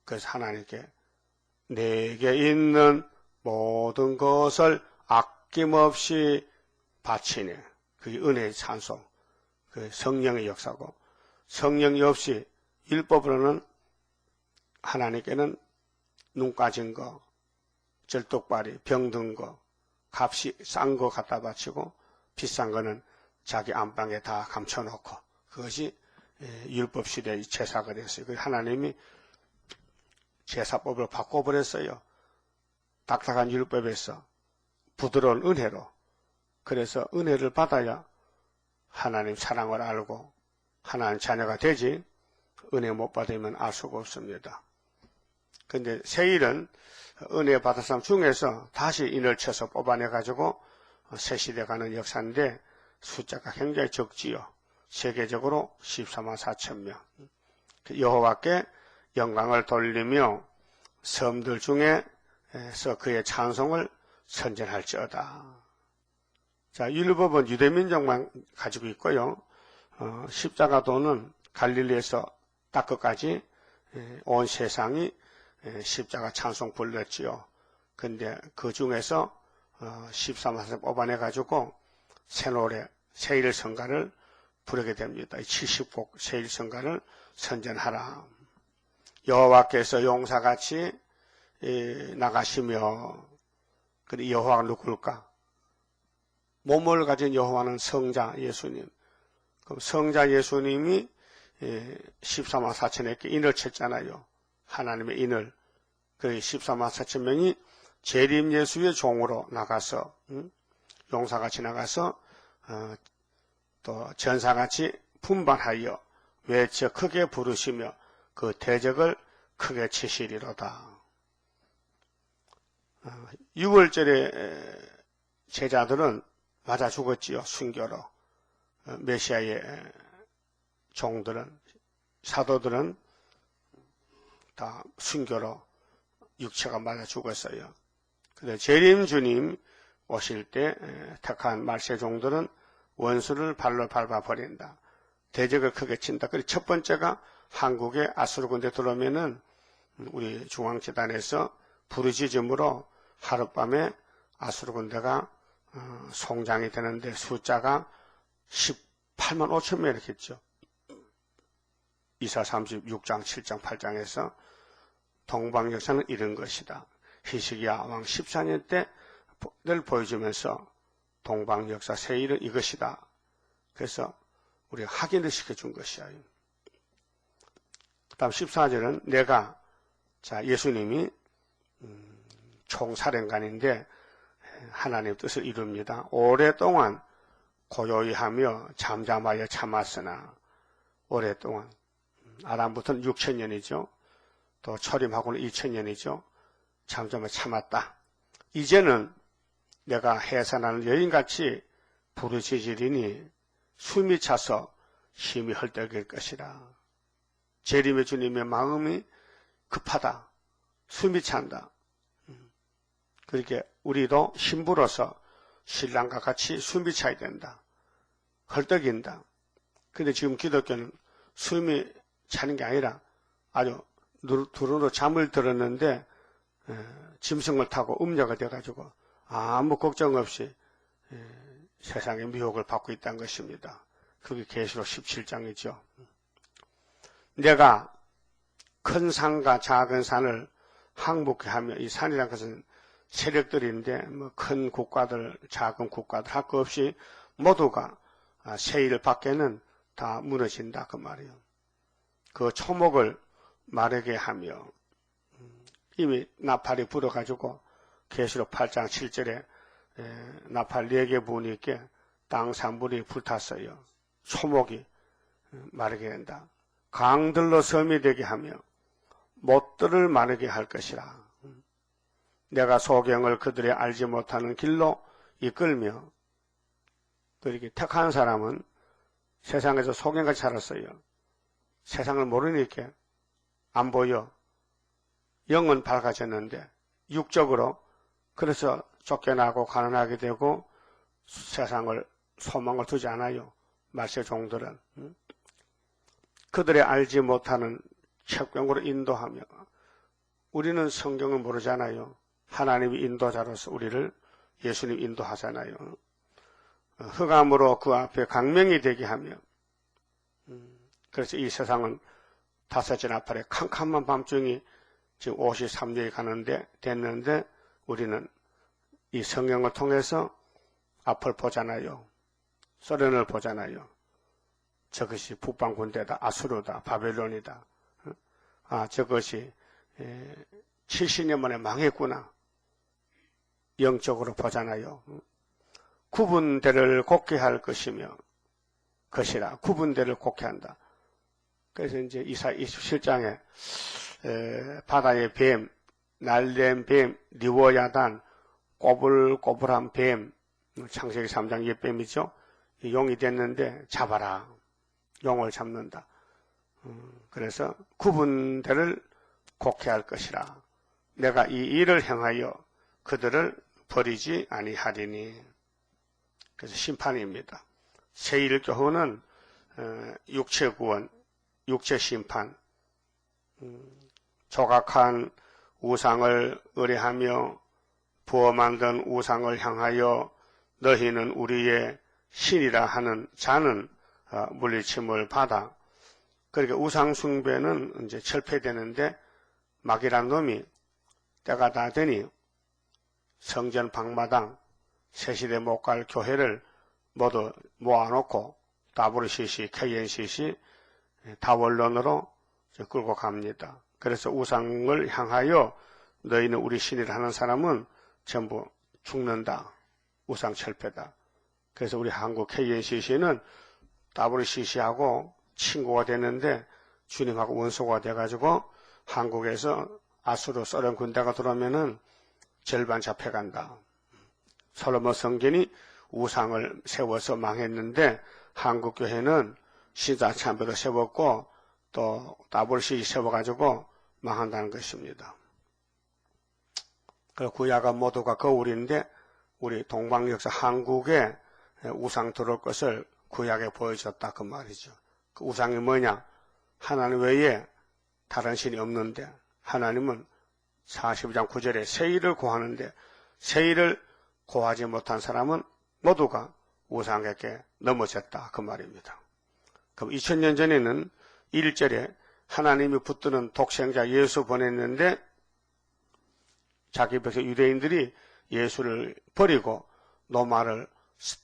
그래서 하나님께 내게 있는 모든 것을 아낌없이 바치네. 그게 은혜의 찬송, 그 성령의 역사고 성령이 없이 율법으로는 하나님께는 눈 까진 거, 절뚝발이, 병든 거, 값이 싼 거 갖다 바치고 비싼 거는 자기 안방에 다 감춰놓고 그것이 율법 시대의 제사가 됐어요. 하나님이 제사법을 바꿔버렸어요. 딱딱한 율법에서 부드러운 은혜로. 그래서 은혜를 받아야 하나님 사랑을 알고 하나님 자녀가 되지 은혜 못 받으면 알 수가 없습니다. 근데 세일은 은혜 받은 사람 중에서 다시 인을 쳐서 뽑아내가지고 새 시대 가는 역사인데 숫자가 굉장히 적지요. 세계적으로 14만 4천 명. 여호와께 영광을 돌리며 섬들 중에서 그의 찬송을 선전할지어다. 자, 율법은 유대민족만 가지고 있고요. 십자가도는 갈릴리에서 딱 끝까지 온 세상이 십자가 찬송 불렀지요. 근데 그 중에서 14만을 뽑아내가지고 새 노래, 세일 성가를 부르게 됩니다. 70곡 세일 성가를 선전하라. 여호와께서 용사같이 나가시며, 근데 여호와가 누굴까? 몸을 가진 여호와는 성자 예수님. 그럼 성자 예수님이 14만 4천에게 인을 쳤잖아요. 하나님의 인을. 그 14만 4천 명이 재림 예수의 종으로 나가서, 용사같이 나가서, 또 전사같이 분반하여 외쳐 크게 부르시며 그 대적을 크게 치시리로다. 6월절에 제자들은 맞아 죽었지요. 순교로. 메시아의 종들은, 사도들은 다 순교로 육체가 맞아 죽었어요. 근데 재림 주님 오실 때 택한 말세종들은 원수를 발로 밟아 버린다. 대적을 크게 친다. 그리고 첫 번째가 한국에 아수르 군대 들어오면은 우리 중앙재단에서 부르짖음으로 하룻밤에 아수르 군대가 송장이 되는데 숫자가 18만 5천 명 이렇게 했죠. 이사 36장, 7장, 8장에서 동방 역사는 이런 것이다. 히스기야 왕 14년 때를 보여주면서 동방 역사 세일은 이것이다. 그래서 우리가 확인을 시켜준 것이야. 그 다음 14절은 내가, 자, 예수님이 총사령관인데 하나님의 뜻을 이룹니다. 오랫동안 고요히 하며 잠잠하여 참았으나 오랫동안 아람부터는 6,000년이죠. 또 초림하고는 2,000년이죠. 잠잠하여 참았다. 이제는 내가 해산하는 여인같이 부르짖으리니 숨이 차서 힘이 헐떡일 것이라. 재림의 주님의 마음이 급하다. 숨이 찬다. 그렇게 우리도 힘불어서 신랑과 같이 숨이 차야 된다. 헐떡인다. 근데 지금 기독교는 숨이 차는 게 아니라 아주 두루로 잠을 들었는데 짐승을 타고 음녀가 돼가지고 아무 걱정 없이 세상의 미혹을 받고 있다는 것입니다. 그게 계시록 17장이죠. 내가 큰 산과 작은 산을 항복케 하며, 이 산이라는 것은 세력들인데 뭐 큰 국가들, 작은 국가들 할 것 없이 모두가 세일 밖에는 다 무너진다 그 말이에요. 그 초목을 마르게 하며 이미 나팔이 불어가지고 계시록 8장 7절에 나팔 4개 부은이 있게 땅 산불이 불탔어요. 초목이 마르게 된다. 강들로 섬이 되게 하며 못들을 마르게 할 것이라. 내가 소경을 그들의 알지 못하는 길로 이끌며 그렇게 택한 사람은 세상에서 소경같이 살았어요. 세상을 모르니까 안 보여. 영은 밝아졌는데 육적으로 그래서 쫓겨나고 가난하게 되고 세상을 소망을 두지 않아요. 말세 종들은 그들의 알지 못하는 책경으로 인도하며 우리는 성경을 모르잖아요. 하나님이 인도자로서 우리를 예수님 인도하잖아요. 흑암으로 그 앞에 광명이 되게 하며 그래서 이 세상은 다섯째 나팔에 캄캄한 밤중이 지금 53년이 가는데 됐는데 우리는 이 성경을 통해서 앞을 보잖아요. 소련을 보잖아요. 저것이 북방 군대다. 아수르다. 바벨론이다. 저것이 70년 만에 망했구나. 영적으로 보잖아요. 구분대를 곱게 할 것이며 것이라. 구분대를 곱게 한다. 그래서 이제 이사 27장에 바다의 뱀, 날랜 뱀, 리워야단, 꼬불꼬불한 뱀, 창세기 3장 옛뱀이죠. 용이 됐는데 잡아라. 용을 잡는다. 그래서 구분대를 곱게 할 것이라. 내가 이 일을 행하여 그들을 버리지 아니하리니. 그래서 심판입니다. 제1교훈은 육체 구원, 육체 심판, 조각한 우상을 의뢰하며 부어 만든 우상을 향하여 너희는 우리의 신이라 하는 자는 물리침을 받아. 그러니까 우상 숭배는 이제 철폐되는데 마귀란 놈이 때가 다 되니 성전 방마당 새시대 못 갈 교회를 모두 모아놓고 WCC, KNCC 다원론으로 끌고 갑니다. 그래서 우상을 향하여 너희는 우리 신이라 하는 사람은 전부 죽는다. 우상 철폐다. 그래서 우리 한국 KNCC는 WCC하고 친구가 됐는데 주님하고 원수가 돼가지고 한국에서 아수르 소련 군대가 들어오면은 절반 잡혀간다. 솔로몬 성전이 우상을 세워서 망했는데 한국 교회는 시자 참배도 세웠고 또 WCC 세워가지고 망한다는 것입니다. 그 구약은 모두가 거울인데 우리 동방 역사 한국에 우상 들어올 것을 구약에 보여줬다 그 말이죠. 그 우상이 뭐냐? 하나님 외에 다른 신이 없는데 하나님은 42장 9절에 세일을 고하는데 세일을 고하지 못한 사람은 모두가 우상에게 넘어졌다 그 말입니다. 그럼 2000년 전에는 1절에 하나님이 붙드는 독생자 예수 보냈는데 자기 백성 유대인들이 예수를 버리고 로마를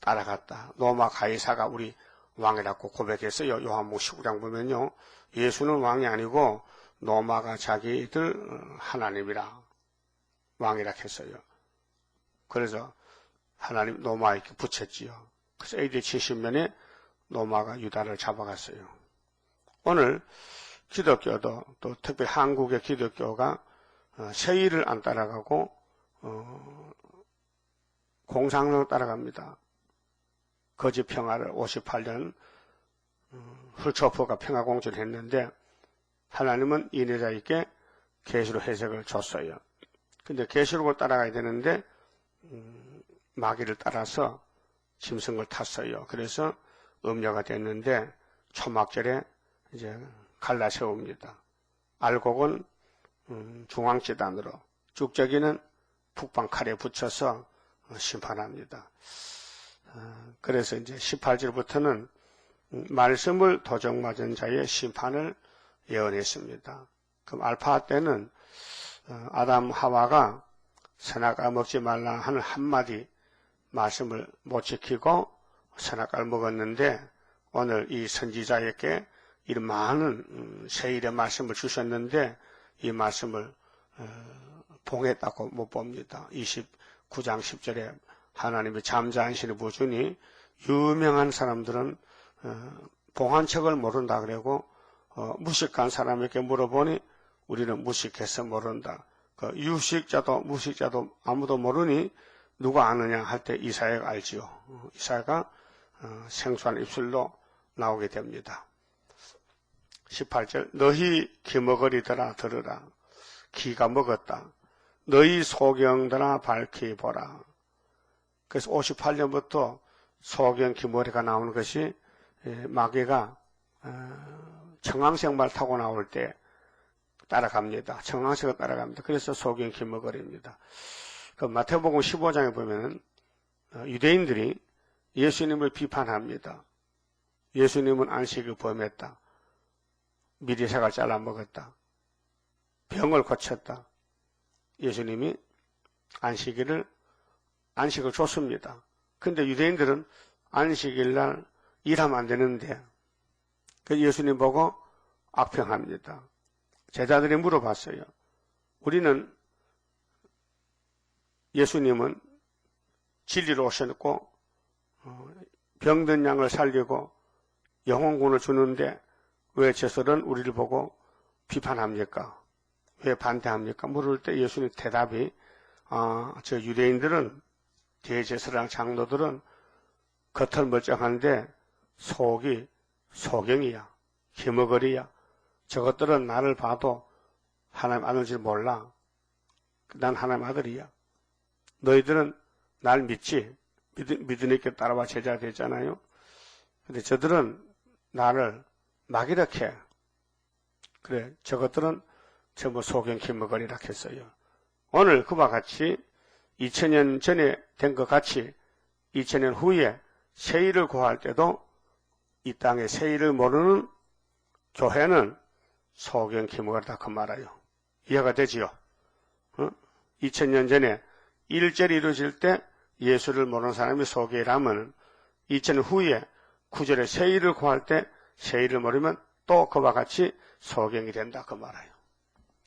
따라갔다. 로마 가이사가 우리 왕이라고 고백했어요. 요한복음 19장 보면요. 예수는 왕이 아니고 로마가 자기들 하나님이라 왕이라 했어요. 그래서 하나님 로마에 이렇게 붙였지요. 그래서 AD 70년에 로마가 유다를 잡아갔어요. 오늘 기독교도 또 특히 한국의 기독교가 세일을 안 따라가고 공상론을 따라갑니다. 거짓 평화를 58년 훌초퍼가 평화공주를 했는데 하나님은 인내자에게 계시록 해석을 줬어요. 근데 계시록을 따라가야 되는데 마귀를 따라서 짐승을 탔어요. 그래서 음녀가 됐는데 초막절에 이제 갈라 세웁니다. 알곡은 중앙지단으로 쭉저기는 북방 칼에 붙여서 심판합니다. 그래서 이제 18절부터는 말씀을 도적맞은 자의 심판을 예언했습니다. 그럼 알파 때는 아담 하와가 선악과를 먹지 말라 하는 한마디 말씀을 못 지키고 선악과를 먹었는데 오늘 이 선지자에게 이런 많은 세일의 말씀을 주셨는데 이 말씀을 봉했다고 못 봅니다. 29장 10절에 하나님의 잠자하시는 보주니 유명한 사람들은 봉한 척을 모른다 그러고 무식한 사람에게 물어보니 우리는 무식해서 모른다. 그 유식자도 무식자도 아무도 모르니 누가 아느냐 할 때 이사야가 알지요. 이사야가 생소한 입술로 나오게 됩니다. 18절 너희 기먹으리더라 들으라. 기가 먹었다. 너희 소경들아 밝히 보라. 그래서 58년부터 소경 기머리가 나오는 것이 마귀가 청황색말 타고 나올 때 따라갑니다. 청황색을 따라갑니다. 그래서 소경 기머거리입니다. 그 마태복음 15장에 보면 유대인들이 예수님을 비판합니다. 예수님은 안식을 범했다. 미리새가 잘라 먹었다. 병을 고쳤다. 예수님이 안식을 줬습니다. 근데 유대인들은 안식일날 일하면 안 되는데 그 예수님 보고 악평합니다. 제자들이 물어봤어요. 우리는 예수님은 진리로 오셨고 병든 양을 살리고 영혼군을 주는데 왜 제설은 우리를 보고 비판합니까? 왜 반대합니까? 물을 때 예수님 대답이 저 유대인들은 대제사장 장로들은 겉은 멀쩡한데 속이 소경이야. 기머거리야. 저것들은 나를 봐도 하나님 아들인지 몰라. 난 하나님 아들이야. 너희들은 날 믿지? 믿으니까 따라와 제자 되잖아요. 근데 저들은 나를 막이렇게 그래 저것들은 전부 소경 기머거리라 했어요. 오늘 그와 같이 2000년 전에 된 것 같이 2000년 후에 세일을 구할 때도 이 땅에 세일을 모르는 교회는 소경 기머거리다 그 말이에요. 이해가 되지요? 2000년 전에 일절이 이루어질 때 예수를 모르는 사람이 소경이라면 2000년 후에 9절에 세일을 구할 때 세일을 모르면 또 그와 같이 소경이 된다 그 말이에요.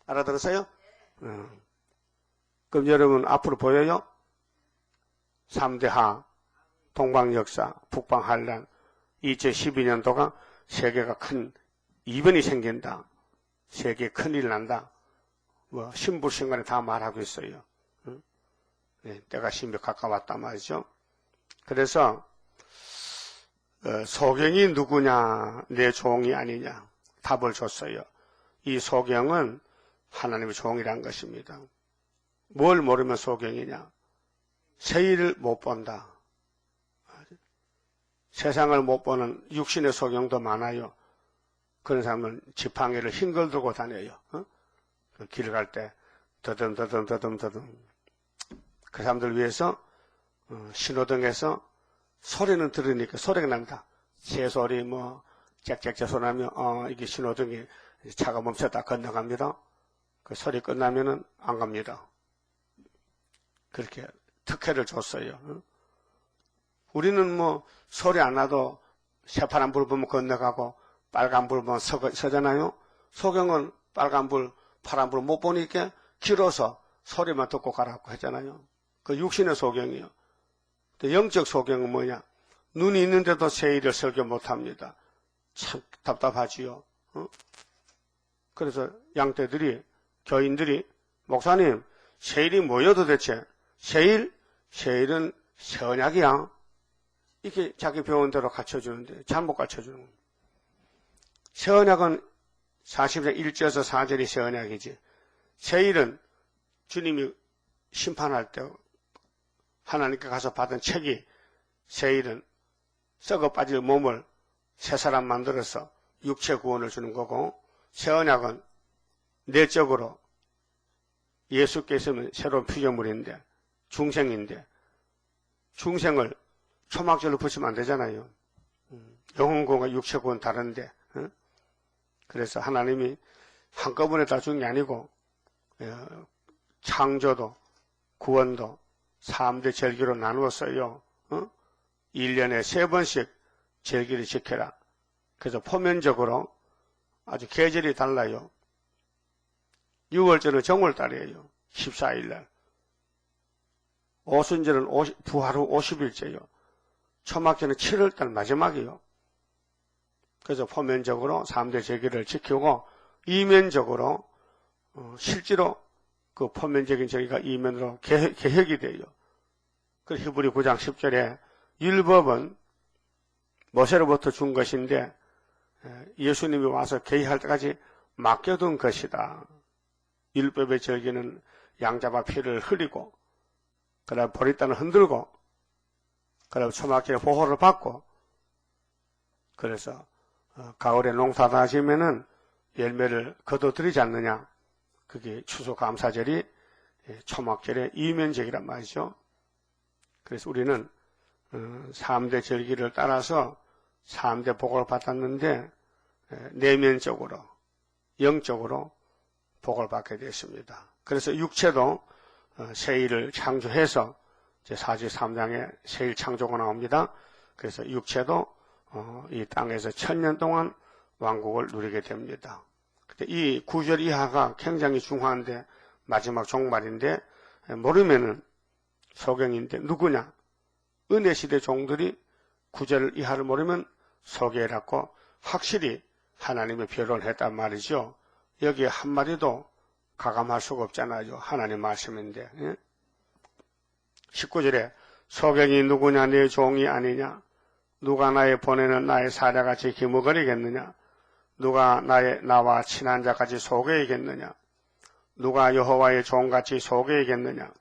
알아들었어요? 그럼 여러분 앞으로 보여요? 3대하, 동방역사, 북방한란 2012년도가 세계가 큰 이변이 생긴다. 세계에 큰일 난다. 뭐 신불신간에 다 말하고 있어요. 네, 때가 심히 가까웠단 말이죠. 그래서 소경이 누구냐? 내 종이 아니냐? 답을 줬어요. 이 소경은 하나님의 종이란 것입니다. 뭘 모르면 소경이냐? 세일을 못 본다. 세상을 못 보는 육신의 소경도 많아요. 그런 사람은 지팡이를 흰걸 들고 다녀요. 길 갈 때 더듬 그 사람들 위해서 신호등에서 소리는 들으니까 소리가 납니다. 새소리 뭐 짹짹짹 소리 나면 이게 신호등이 차가 멈췄다 건너갑니다. 그 소리 끝나면은 안 갑니다. 그렇게 특혜를 줬어요. 우리는 뭐 소리 안 나도 새파란 불 보면 건너가고 빨간 불 보면 서잖아요. 소경은 빨간 불, 파란 불 못 보니까 길어서 소리만 듣고 가라고 했잖아요. 그 육신의 소경이요. 영적 소경은 뭐냐? 눈이 있는데도 세일을 설교 못합니다. 참 답답하지요. 그래서 양떼들이 교인들이 목사님 세일이 뭐여 도대체? 세일은 세언약이야. 이렇게 자기 배운대로 갖춰주는데 잘못 갖춰주는 겁니다. 세언약은 40장 1절에서 4절이 세언약이지. 세일은 주님이 심판할 때 하나님께 가서 받은 책이 세일은 썩어 빠질 몸을 새 사람 만들어서 육체 구원을 주는 거고 세언약은 내적으로 예수께서는 새로운 피조물인데 중생인데 중생을 초막절로 붙이면 안 되잖아요. 영혼구원과 육체구원 다른데 그래서 하나님이 한꺼번에 다 준 게 아니고 창조도 구원도 3대 절기로 나누었어요. 1년에 3번씩 절기를 지켜라. 그래서 포면적으로 아주 계절이 달라요. 6월절은 정월달이에요. 14일날. 오순절은 부활 후 50일째요. 초막절은 7월달 마지막이요. 그래서 포면적으로 3대 절기를 지키고 이면적으로 실제로 그 포면적인 절기가 이면으로 개혁이 돼요. 그 히브리 9장 10절에 율법은 모세로부터 준 것인데 예수님이 와서 개혁할 때까지 맡겨둔 것이다. 율법의 절기는 양잡아 피를 흐리고 그다음 보리단을 흔들고 그다음 초막절에 보호를 받고 그래서 가을에 농사다 하시면은 열매를 거둬들이지 않느냐. 그게 추수감사절이 초막절의 이면절기란 말이죠. 그래서 우리는 3대 절기를 따라서 3대 복을 받았는데 내면적으로 영적으로 복을 받게 됐습니다. 그래서 육체도 세일을 창조해서 제4지 3장에 세일 창조가 나옵니다. 그래서 육체도 이 땅에서 1000년 동안 왕국을 누리게 됩니다. 이 9절 이하가 굉장히 중요한데 마지막 종말인데 모르면은 소경인데 누구냐? 은혜시대 종들이 9절 이하를 모르면 소개해놨고 확실히 하나님의 변론을 했단 말이죠. 여기에 한마디도 가감할 수가 없잖아요. 하나님 말씀인데. 19절에 소경이 누구냐? 내 종이 아니냐? 누가 나의 보내는 나의 사자같이 기머거리겠느냐? 누가 나와 친한 자같이 속여야겠느냐? 누가 여호와의 종같이 속여야겠느냐?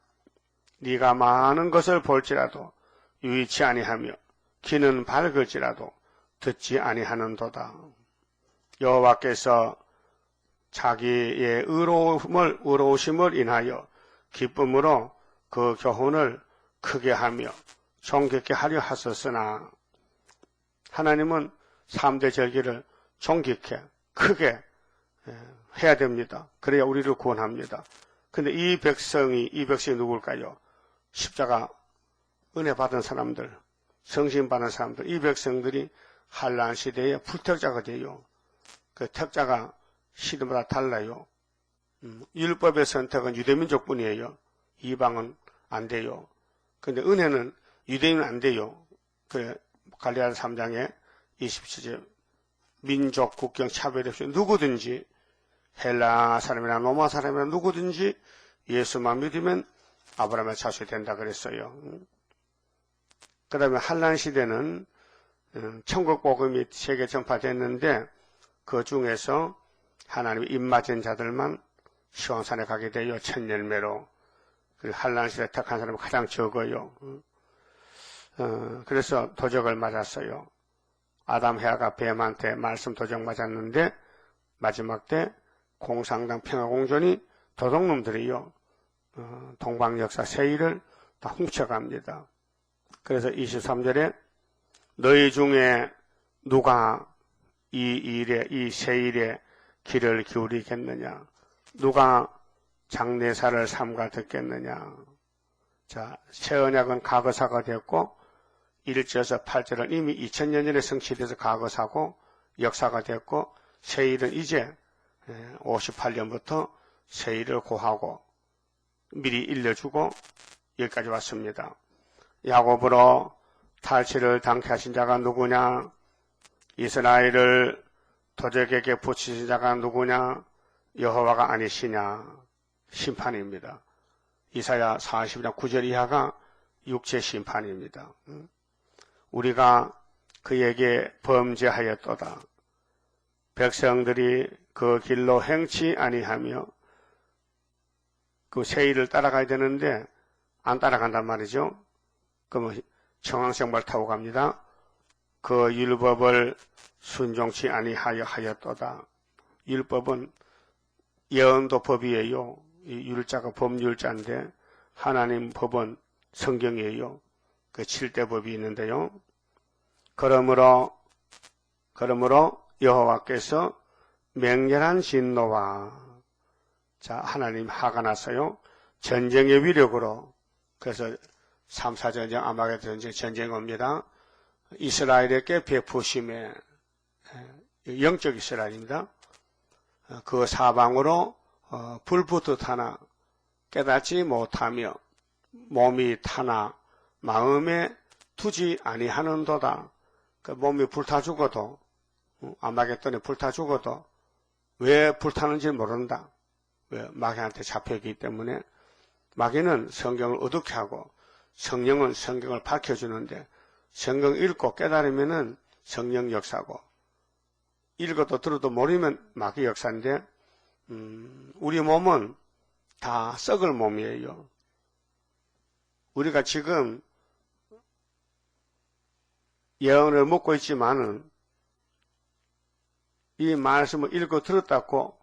네가 많은 것을 볼지라도 유의치 아니하며 귀는 밝을지라도 듣지 아니하는도다. 여호와께서 자기의 의로우심을 인하여 기쁨으로 그 교훈을 크게 하며 존귀케 하려 하셨으나 하나님은 3대 절기를 존귀케 크게 해야 됩니다. 그래야 우리를 구원합니다. 근데 이 백성이 누굴까요? 십자가 은혜 받은 사람들, 성신 받은 사람들, 이 백성들이 한란 시대에 불택자가 돼요. 그 택자가 시대마다 달라요. 율법의 선택은 유대민족뿐이에요. 이방은 안 돼요. 근데 은혜는 유대인은 안 돼요. 그래 갈라디아서 3장에 27절 민족, 국경 차별 없이 누구든지 헬라 사람이나 로마 사람이나 누구든지 예수만 믿으면 아브라함의 자손이 된다 그랬어요. 그 다음에 한란 시대는 천국 복음이 세계 전파됐는데 그 중에서 하나님의 입맞은 자들만 시온산에 가게 돼요. 첫 열매로. 한란 시대 택한 사람이 가장 적어요. 그래서 도적을 맞았어요. 아담 해아가 뱀한테 말씀 도적 맞았는데 마지막 때 공상당 평화공존이 도둑놈들이요. 동방역사 세일을 다 훔쳐갑니다. 그래서 23절에 너희 중에 누가 이 세일에 귀를 기울이겠느냐? 누가 장례사를 삼가 듣겠느냐? 자, 새 언약은 과거사가 됐고 1절에서 8절은 이미 2000년 전에 성취돼서 과거사고 역사가 됐고 세일은 이제 58년부터 세일을 고하고 미리 일러주고 여기까지 왔습니다. 야곱으로 탈취를 당케 하신 자가 누구냐? 이스라엘을 도적에게 붙이신 자가 누구냐? 여호와가 아니시냐? 심판입니다. 이사야 40장 9절 이하가 육체 심판입니다. 우리가 그에게 범죄하였도다. 백성들이 그 길로 행치 아니하며 그 세일을 따라가야 되는데 안 따라간단 말이죠. 그러면 청황생발 타고 갑니다. 그 율법을 순종치 아니하였도다. 율법은 예언도 법이에요. 이 율자가 법률자인데 하나님 법은 성경이에요. 그 7대 법이 있는데요. 그러므로 여호와께서 맹렬한 진노와 자 하나님 화가 나서요. 전쟁의 위력으로, 그래서 3차 전쟁, 아마겟돈 전쟁이 옵니다. 이스라엘에게 베푸심에, 영적 이스라엘입니다. 그 사방으로 불붙듯 하나 깨닫지 못하며 몸이 타나 마음에 두지 아니하는도다. 그 몸이 불타 죽어도, 아마겟돈에 불타 죽어도 왜 불타는지 모른다. 왜? 마귀한테 잡혀있기 때문에. 마귀는 성경을 어둡게 하고 성령은 성경을 밝혀주는데, 성경 읽고 깨달으면은 성령 역사고, 읽어도 들어도 모르면 마귀 역사인데, 우리 몸은 다 썩을 몸이에요. 우리가 지금 예언을 묻고 있지만은 이 말씀을 읽고 들었다고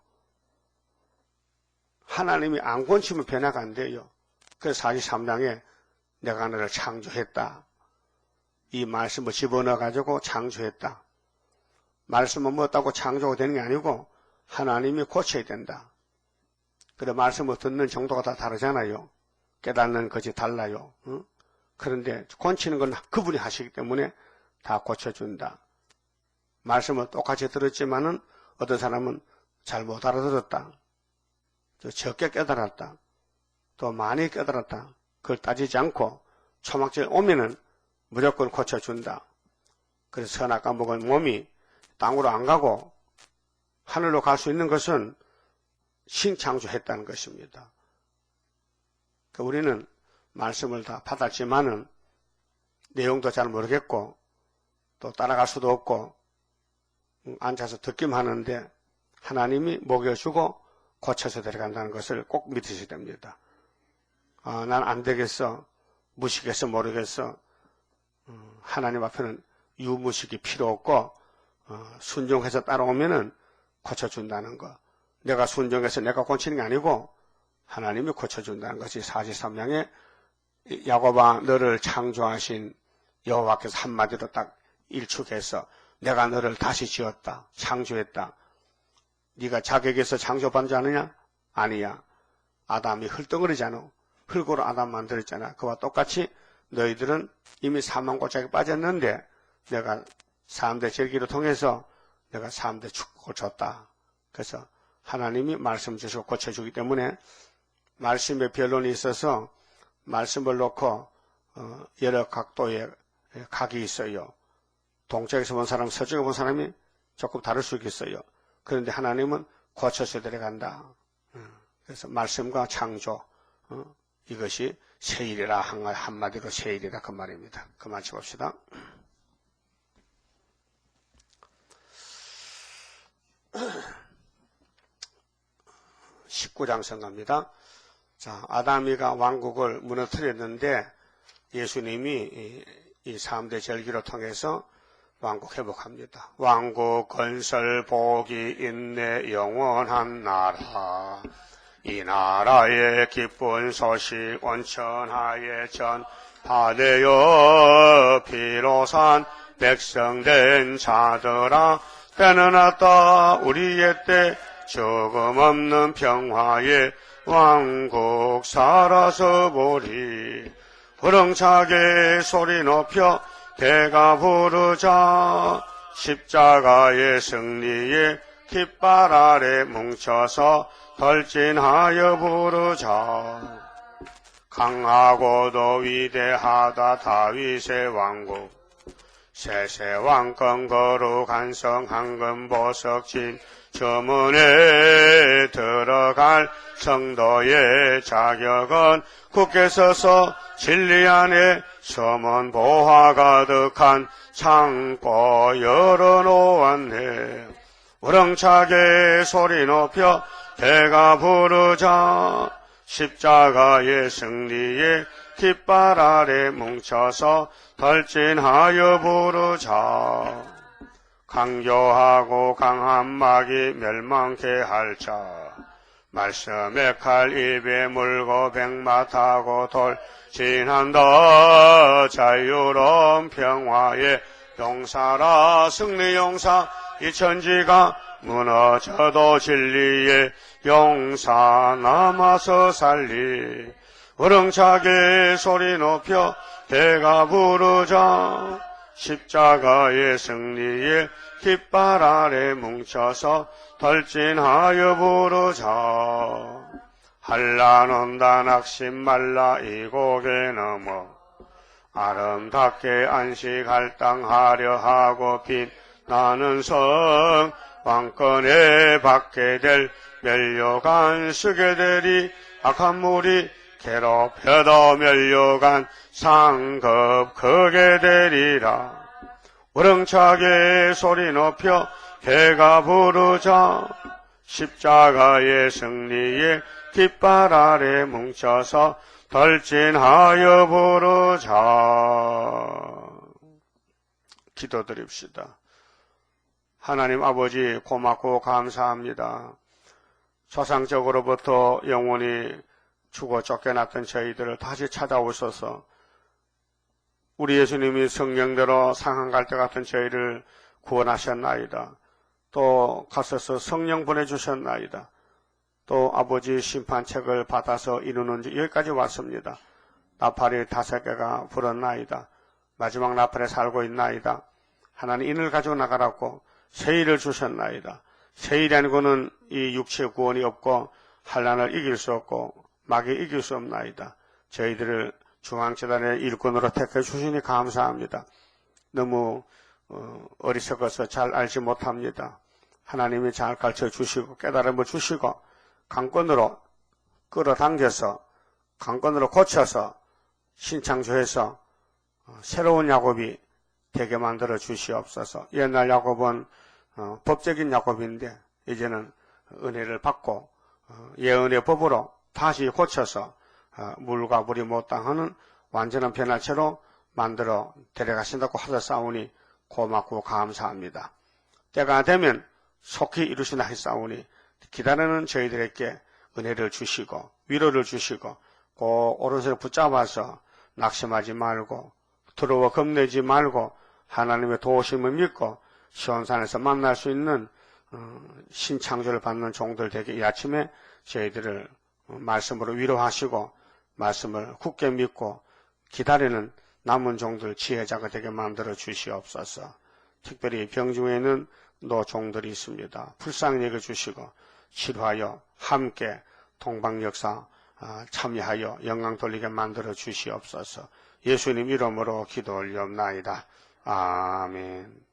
하나님이 안 고치면 변화가 안 돼요. 그래서 43장에 내가 너를 창조했다. 이 말씀을 집어넣어가지고 창조했다. 말씀을 묻었다고 창조가 되는 게 아니고 하나님이 고쳐야 된다. 그래 말씀을 듣는 정도가 다 다르잖아요. 깨닫는 것이 달라요. 그런데 고치는 건 그분이 하시기 때문에 다 고쳐준다. 말씀을 똑같이 들었지만은 어떤 사람은 잘 못 알아들었다. 적게 깨달았다. 또 많이 깨달았다. 그걸 따지지 않고 초막절 오면은 무조건 고쳐준다. 그래서 선악과 먹은 몸이 땅으로 안 가고 하늘로 갈 수 있는 것은 신창조했다는 것입니다. 우리는 말씀을 다 받았지만은 내용도 잘 모르겠고 또 따라갈 수도 없고 앉아서 듣기만 하는데 하나님이 먹여주고 고쳐서 데려간다는 것을 꼭 믿으셔야 됩니다. 난 안 되겠어. 무식해서 모르겠어. 하나님 앞에는 유무식이 필요 없고 순종해서 따라오면은 고쳐준다는 거. 내가 순종해서 내가 고치는 게 아니고 하나님이 고쳐준다는 것이 43장에 야곱아 너를 창조하신 여호와께서 한마디로 딱 일축해서 내가 너를 다시 지었다. 창조했다. 네가 자격에서 창조받지 지 않느냐? 아니야. 아담이 흙덩어리잖아. 흙으로 아담 만들었잖아. 그와 똑같이 너희들은 이미 사망고짝에 빠졌는데 내가 3대 절기를 통해서 내가 3대 축복을 줬다. 그래서 하나님이 말씀 주시고 고쳐주기 때문에 말씀에 변론이 있어서 말씀을 놓고 여러 각도의 각이 있어요. 동쪽에서 본 사람, 서쪽에 본 사람이 조금 다를 수 있겠어요. 그런데 하나님은 고쳐서 데려간다. 그래서 말씀과 창조, 이것이 세일이라 한마디로 세일이라 그 말입니다. 그만 쳐봅시다. 19장 성가입니다. 자, 아담이가 왕국을 무너뜨렸는데 예수님이 이 3대 절기를 통해서 왕국 회복합니다. 왕국 건설 복이 있네 영원한 나라. 이 나라의 기쁜 소식 온천하에 전파되어 피로 산 백성된 자들아 때는 왔다 우리의 때 조금 없는 평화의 왕국 살아서 보리. 부렁차게 소리 높여 대가 부르자. 십자가의 승리에 깃발 아래 뭉쳐서 돌진하여 부르자. 강하고도 위대하다 다윗의 왕국. 세세왕권 거룩한 성 황금보석진 저문에 들어갈 성도의 자격은 굳게 서서 진리 안에 서문 보화 가득한 창고 열어놓았네. 우렁차게 소리 높여 대가 부르자. 십자가의 승리에 깃발 아래 뭉쳐서 돌진하여 부르자. 강교하고 강한 마귀 멸망케 할 자. 말씀의 칼 입에 물고 백마 타고 돌진한다. 자유로운 평화의 용사라 승리 용사 이 천지가 무너져도 진리의 용사 남아서 살리. 우렁차게 소리 높여 배가 부르자. 십자가의 승리에 깃발 아래 뭉쳐서 돌진하여 부르자. 한란온다 낙심 말라 이 고개 넘어 아름답게 안식할 땅 하려 하고 빛나는 성. 왕권에 받게 될 멸류관 쓰게 되리. 악한 무리 괴롭혀도 멸류관 상급 크게 되리라. 우렁차게 소리 높여 배가 부르자. 십자가의 승리에 깃발 아래 뭉쳐서 돌진하여 부르자. 기도드립시다. 하나님 아버지 고맙고 감사합니다. 조상적으로부터 영원히 죽어 쫓겨났던 저희들을 다시 찾아오셔서 우리 예수님이 성령대로 상한 갈대 같은 저희를 구원하셨나이다. 또 가셔서 성령 보내주셨나이다. 또 아버지 심판책을 받아서 이루는 여기까지 왔습니다. 나팔이 5개가 불었나이다. 마지막 나팔에 살고 있나이다. 하나님 인을 가지고 나가라고 세일을 주셨나이다. 세일이 아니고는 이 육체의 구원이 없고 환난을 이길 수 없고 마귀 이길 수 없나이다. 저희들을 중앙재단의 일꾼으로 택해 주시니 감사합니다. 너무 어리석어서 잘 알지 못합니다. 하나님이 잘 가르쳐 주시고 깨달음을 주시고 강권으로 끌어당겨서 강권으로 고쳐서 신창조해서 새로운 야곱이 되게 만들어 주시옵소서. 옛날 야곱은 법적인 야곱인데 이제는 은혜를 받고 예언의 법으로 다시 고쳐서 물과 물이 못 당하는 완전한 변화체로 만들어 데려가신다고 하셨사오니 고맙고 감사합니다. 때가 되면 속히 이루시나 했사오니 기다리는 저희들에게 은혜를 주시고 위로를 주시고 꼭 오른손을 붙잡아서 낙심하지 말고 두려워 겁내지 말고 하나님의 도우심을 믿고 시온산에서 만날 수 있는 신창조를 받는 종들 되게 이 아침에 저희들을 말씀으로 위로하시고 말씀을 굳게 믿고 기다리는 남은 종들 지혜자가 되게 만들어 주시옵소서. 특별히 병중에는 노종들이 있습니다. 불쌍히 여겨주시고 치료하여 함께 동방역사 참여하여 영광 돌리게 만들어 주시옵소서. 예수님 이름으로 기도 올리옵나이다. 아멘.